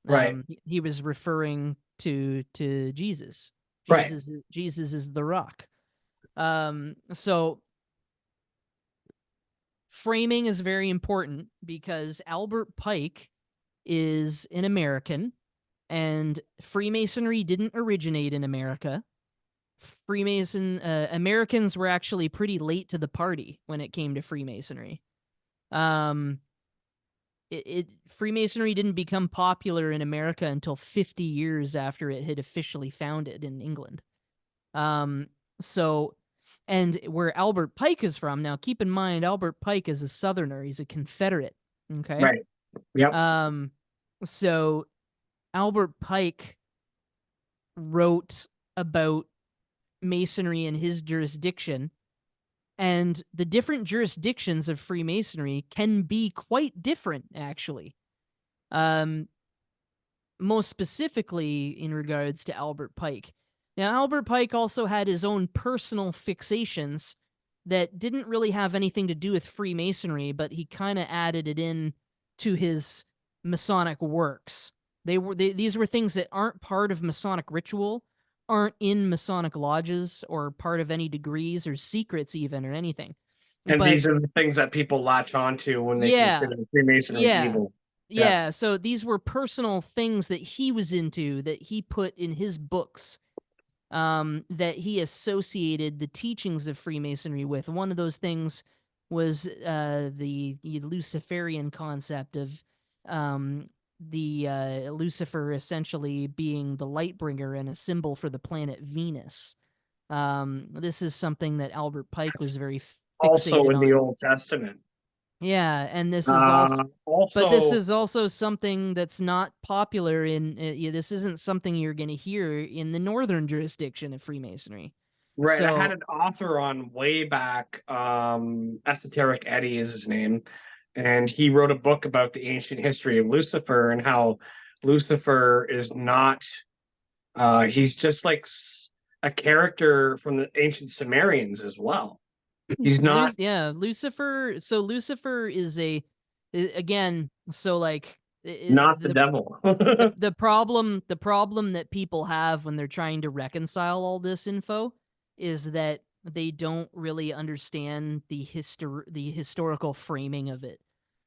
Right. He was referring to Jesus. Right. Jesus is the rock. So framing is very important because Albert Pike is an American, and Freemasonry didn't originate in America. Americans were actually pretty late to the party when it came to Freemasonry. Um, Freemasonry didn't become popular in America until 50 years after it had officially founded in England. Um, so, and where Albert Pike is from, now keep in mind, Albert Pike is a Southerner. He's a Confederate. Okay. Right. Yep. Um, so Albert Pike wrote about Masonry in his jurisdiction, and the different jurisdictions of Freemasonry can be quite different, actually. Um, Most specifically in regards to Albert Pike. Now, Albert Pike also had his own personal fixations that didn't really have anything to do with Freemasonry, but he kind of added it in to his Masonic works. These were things that aren't part of Masonic ritual, aren't in Masonic lodges, or part of any degrees or secrets even, or anything. And But these are the things that people latch onto when they yeah, consider Freemasonry yeah, evil. Yeah. yeah. So these were personal things that he was into, that he put in his books, that he associated the teachings of Freemasonry with. One of those things was the Luciferian concept of Lucifer essentially being the light bringer and a symbol for the planet Venus. This is something that Albert Pike was very Also fixated in the on. Old Testament. Yeah, and this Also, is also something that's not popular in. This isn't something you're going to hear in the northern jurisdiction of Freemasonry. right. I had So an author on way back, Esoteric Eddie is his name, and he wrote a book about the ancient history of Lucifer and how Lucifer is not, he's just like a character from the ancient Sumerians as well. He's not Lucifer. So Lucifer is again. So like not the devil. the problem that people have when they're trying to reconcile all this info is that they don't really understand the historical framing of it.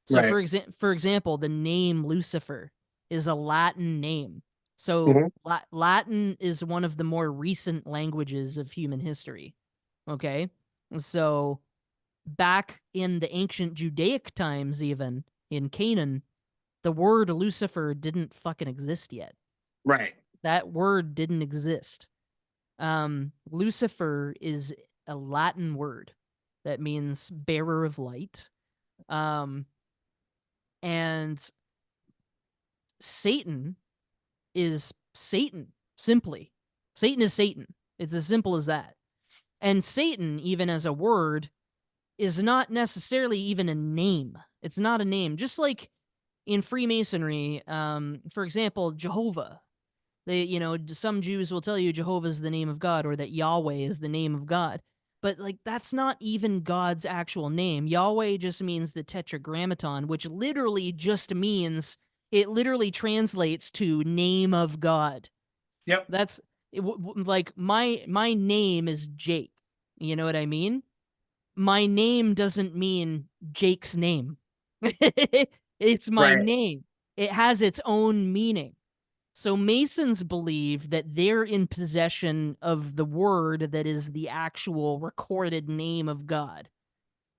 So Right. for example, the name Lucifer is a Latin name. So Mhm. Latin is one of the more recent languages of human history. Okay? So back in the ancient Judaic times, even in Canaan, the word Lucifer didn't fucking exist yet. Right. That word didn't exist. Lucifer is a Latin word that means bearer of light. And Satan is Satan, simply. Satan is Satan. It's as simple as that. And Satan, even as a word, is not necessarily even a name. It's not a name. Just like in Freemasonry, for example, Jehovah. Some Jews will tell you Jehovah is the name of God or that Yahweh is the name of God. But like that's not even God's actual name. Yahweh just means the tetragrammaton, which literally just means it literally translates to name of God. Yep. That's like my name is Jake. You know what I mean? My name doesn't mean Jake's name. It's my Right. name. It has its own meaning. So Masons believe that they're in possession of the word that is the actual recorded name of God.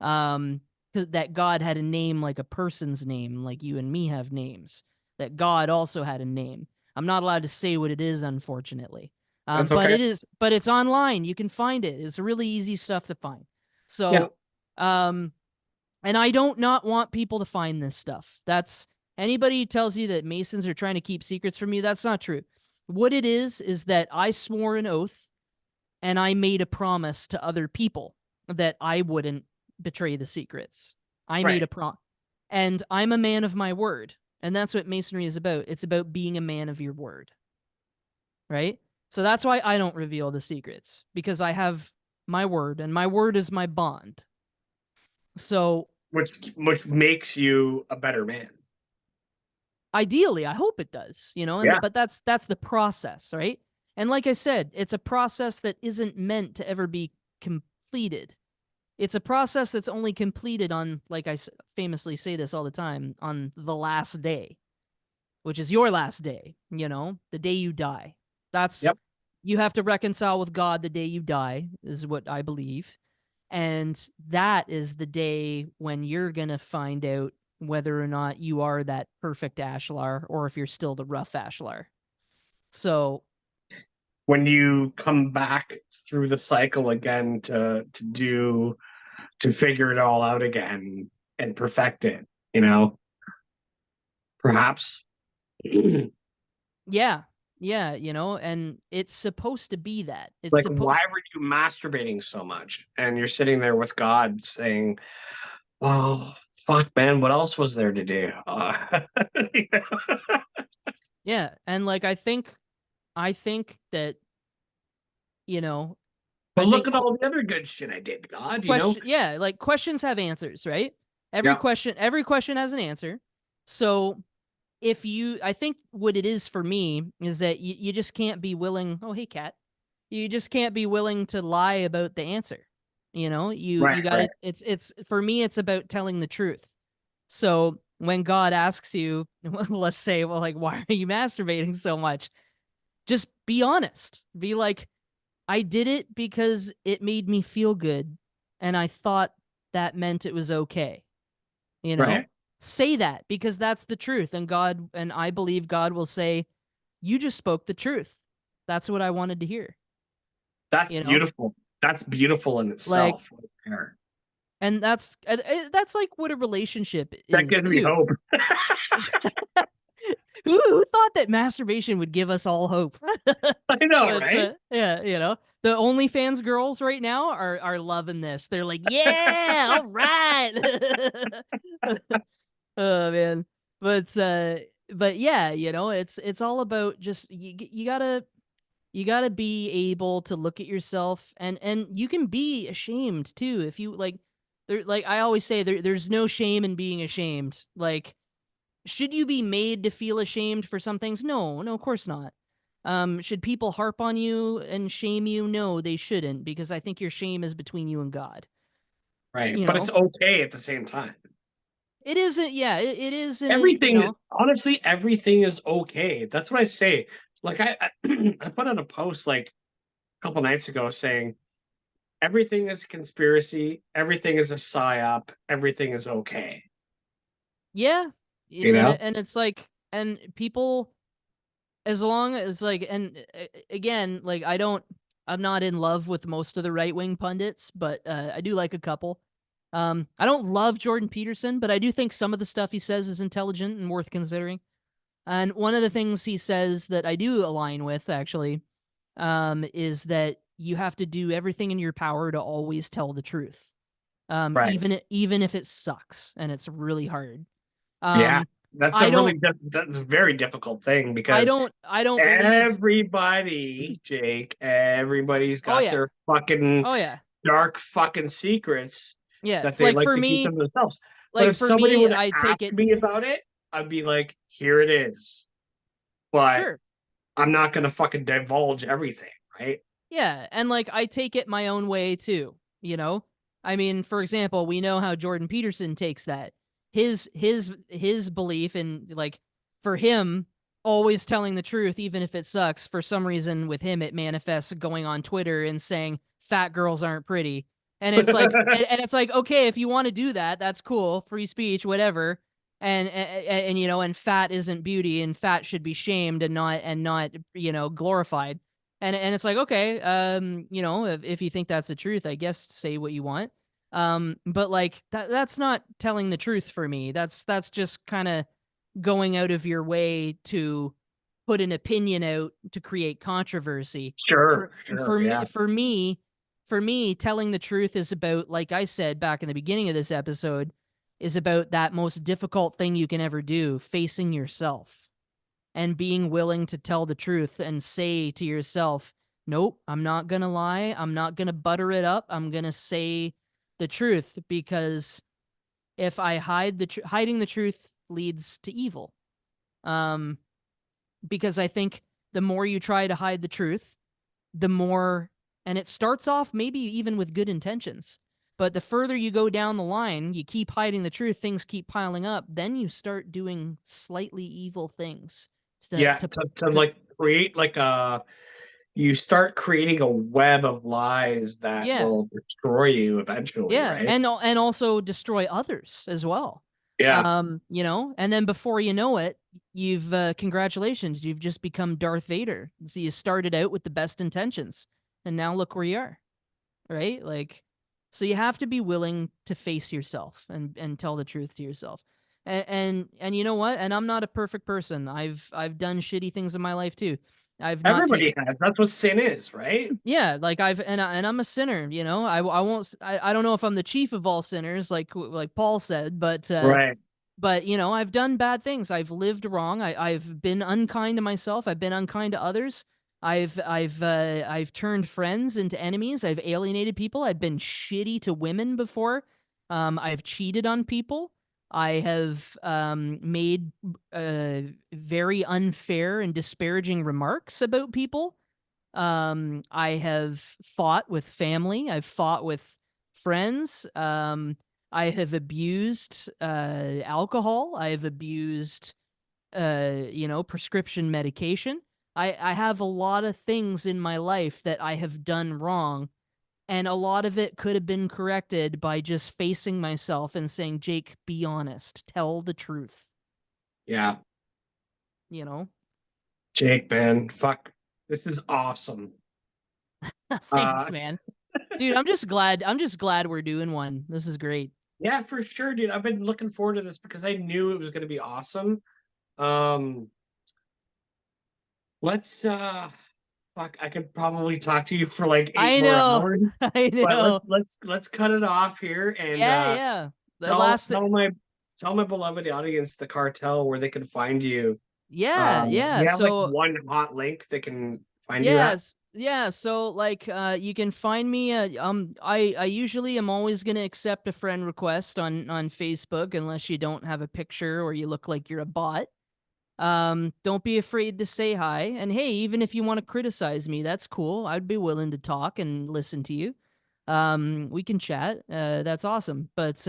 That God had a name like a person's name, like you and me have names. That God also had a name. I'm not allowed to say what it is, unfortunately. That's But okay. but it's online. You can find it. It's really easy stuff to find. Yeah. So, and I don't not want people to find this stuff. That's anybody who tells you that Masons are trying to keep secrets from you, that's not true. What it is that I swore an oath and I made a promise to other people that I wouldn't betray the secrets. I made Right. a promise. And I'm a man of my word. And that's what Masonry is about. It's about being a man of your word. Right? So that's why I don't reveal the secrets, because I have my word, and my word is my bond. So Which makes you a better man. ideally, I hope it does, Yeah. but that's the process, right? And like I said, it's a process that isn't meant to ever be completed. It's a process that's only completed on, like famously say this all the time, on the last day, which is your last day, the day you die. That's, Yep. you have to reconcile with God the day you die, is what I believe. And that is the day when you're going to find out whether or not you are that perfect Ashlar or if you're still the rough Ashlar. So, When you come back through the cycle again to figure it all out again and perfect it, perhaps. yeah. Yeah, and it's supposed to be that. It's Like, why supposed were you masturbating so much? And you're sitting there with God saying, "Oh, fuck, man, what else was there to do?" Yeah, and like I think that, you know, But I look think at all the other good shit I did, God. question yeah, like questions have answers, right? Yeah. Every question has an answer. So if you I think what it is for me is that you just can't be willing, oh hey cat. You just can't be willing to lie about the answer. You Right, got right. to it's for me it's about telling the truth. So when God asks you, let's say, well, like, why are you masturbating so much? Just be honest. Be like, I did it because it made me feel good, and I thought that meant it was okay. You know? Right. Say that because that's the truth. And I believe God will say, you just spoke the truth. That's what I wanted to hear. That's You know? beautiful. That's beautiful in Like, itself, right there. and that's like what a relationship That is gives me too. hope. Who thought that masturbation would give us all hope? I know, But right? yeah, the OnlyFans girls right now are loving this. They're like, yeah, all right. Oh man, but yeah, it's all about just you gotta be able to look at yourself, and you can be ashamed too if you like. Like I always say, there's no shame in being ashamed. Like, should you be made to feel ashamed for some things? No, no, of course not. Should people harp on you and shame you? No, they shouldn't, because I think your shame is between you and God. Right. You But it's know, okay at the same time. it isn't. Yeah, it is in a. Everything, honestly, everything is okay. That's what I say. Like I I put out a post like a couple nights ago saying everything is a conspiracy, everything is a psyop, everything is okay. Yeah, You know? And it's like, and people, as long as like, and again, like I'm not in love with most of the right wing pundits, but I do like a couple. I don't love Jordan Peterson, but I do think some of the stuff he says is intelligent and worth considering. And one of the things he says that I do align with, actually, is that you have to do everything in your power to always tell the truth, Right. even if it sucks and it's really hard. Yeah. Um, That's I a don't, that's a very difficult thing because I don't believe. everybody, Jake, everybody's Oh got yeah, their fucking oh yeah, dark fucking secrets yeah. that they like to keep to themselves. But if For somebody me, would I take ask it. me about it, I'd be like, here it is. But Sure. I'm not gonna fucking divulge everything, right? Yeah, and like I take it my own way too, you know? I mean, for example, we know how Jordan Peterson takes that. His belief in, like, for him always telling the truth even if it sucks, for some reason with him it manifests going on Twitter and saying fat girls aren't pretty. And it's like, and it's like, okay, if you want to do that, that's cool, free speech, whatever. And you know, and fat isn't beauty, and fat should be shamed and not, you know, glorified. And it's like, okay, you know, if you think that's the truth, I guess say what you want. But like that's not telling the truth for me. That's just kind of going out of your way to put an opinion out to create controversy. Sure, sure, For me yeah. for me for me, telling the truth is about, like I said back in the beginning of this episode, is about that most difficult thing you can ever do, facing yourself and being willing to tell the truth and say to yourself, nope, I'm not going to lie. I'm not going to butter it up. I'm going to say the truth, because if I hiding the truth leads to evil. Um, because I think the more you try to hide the truth, the more, and it starts off maybe even with good intentions, but the further you go down the line, you keep hiding the truth, things keep piling up, then you start doing slightly evil things Yeah, to to like create like a you start creating a web of lies that yeah. will destroy you eventually, Yeah, right? and also destroy others as well. Yeah. You know, and then before you know it, you've congratulations, you've just become Darth Vader. So you started out with the best intentions, and now look where you are, right? Like, so you have to be willing to face yourself and tell the truth to yourself. And you know what? And I'm not a perfect person. I've done shitty things in my life too. I've not Everybody taken. has. That's what sin is, right? Yeah, like and I'm a sinner, you know. I won't I don't know if I'm the chief of all sinners like Paul said, Right. but you know, I've done bad things. I've lived wrong. I've been unkind to myself. I've been unkind to others. I've turned friends into enemies. I've alienated people. I've been shitty to women before. I've cheated on people. I have made very unfair and disparaging remarks about people. I have fought with family. I've fought with friends. I have abused alcohol. I have abused, you know, prescription medication. I have a lot of things in my life that I have done wrong, and a lot of it could have been corrected by just facing myself and saying, Jake, be honest, tell the truth, Yeah. you know? Jake, man, fuck. This is awesome. Thanks, Uh man. Dude, I'm just glad we're doing one. This is great. yeah, for sure, dude. I've been looking forward to this because I knew it was gonna be awesome. Um let's fuck, I could probably talk to you for like eight I more know. hours, I but know. let's cut it off here and Yeah, yeah. The tell last tell my tell my beloved audience, the cartel, where they can find you. yeah, yeah. You have like So, one hot link they can find you at? yes. Yeah, so like you can find me I usually am always going to accept a friend request on Facebook unless you don't have a picture or you look like you're a bot. Don't be afraid to say hi. And hey, even if you want to criticize me, that's cool. I'd be willing to talk and listen to you. We can chat. That's awesome. But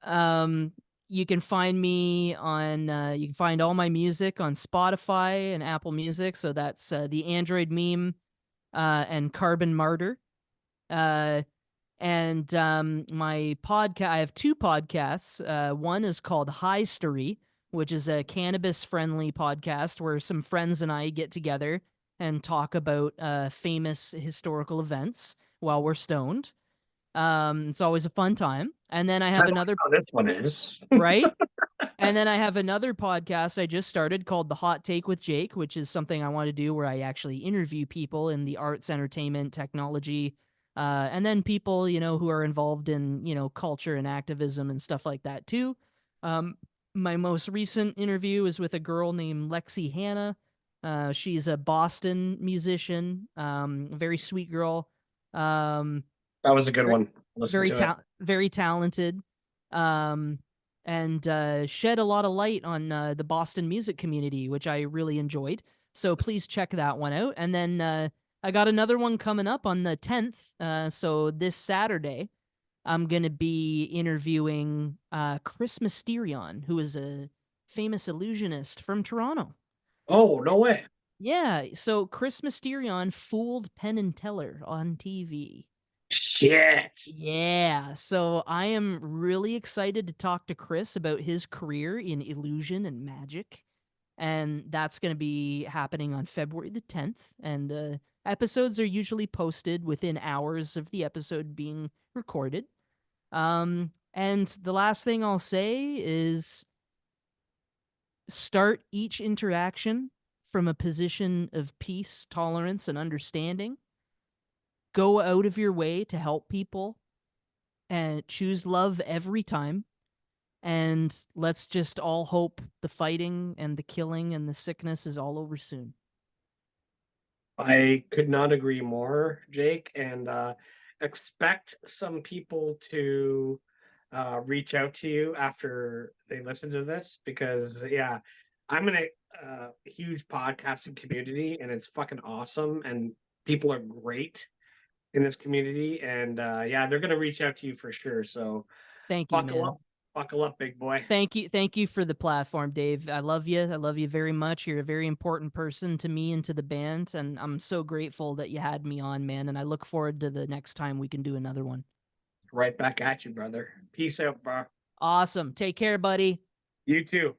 Um, you can find me on, you can find all my music on Spotify and Apple Music. So that's the Android Meme and Carbon Martyr. Uh, and my podcast, I have two podcasts. One is called High Story, which is a cannabis-friendly podcast where some friends and I get together and talk about famous historical events while we're stoned. It's always a fun time. And then I I have like another how this one is. right? And then I have another podcast I just started called The Hot Take with Jake, which is something I want to do where I actually interview people in the arts, entertainment, technology, and then people, who are involved in, culture and activism and stuff like that too. Um, my most recent interview is with a girl named Lexi Hanna. She's a Boston musician, very sweet girl. Um, That was a good one. Listen to it. very talented, um, and shed a lot of light on the Boston music community, which I really enjoyed. So please check that one out. And then I got another one coming up on the 10th. So this Saturday, I'm gonna be interviewing Chris Mysterion, who is a famous illusionist from Toronto. Oh, no way. Yeah, so Chris Mysterion fooled Penn and Teller on TV. Shit. Yeah, so I am really excited to talk to Chris about his career in illusion and magic. And that's going to be happening on February the 10th. And episodes are usually posted within hours of the episode being recorded. And the last thing I'll say is start each interaction from a position of peace, tolerance, and understanding. Go out of your way to help people and choose love every time. And let's just all hope the fighting and the killing and the sickness is all over soon. I could not agree more, Jake, and expect some people to reach out to you after they listen to this because, yeah, I'm in a huge podcasting community and it's fucking awesome. And people are great in this community. And yeah, they're going to reach out to you for sure. So Thank you, buckle man. up, buckle up, big boy. Thank you for the platform, Dave. I love you. I love you very much. You're a very important person to me and to the band, and I'm so grateful that you had me on, man. And I look forward to the next time we can do another one. Right back at you, brother. Peace out, bro. Awesome. Take care, buddy. You too.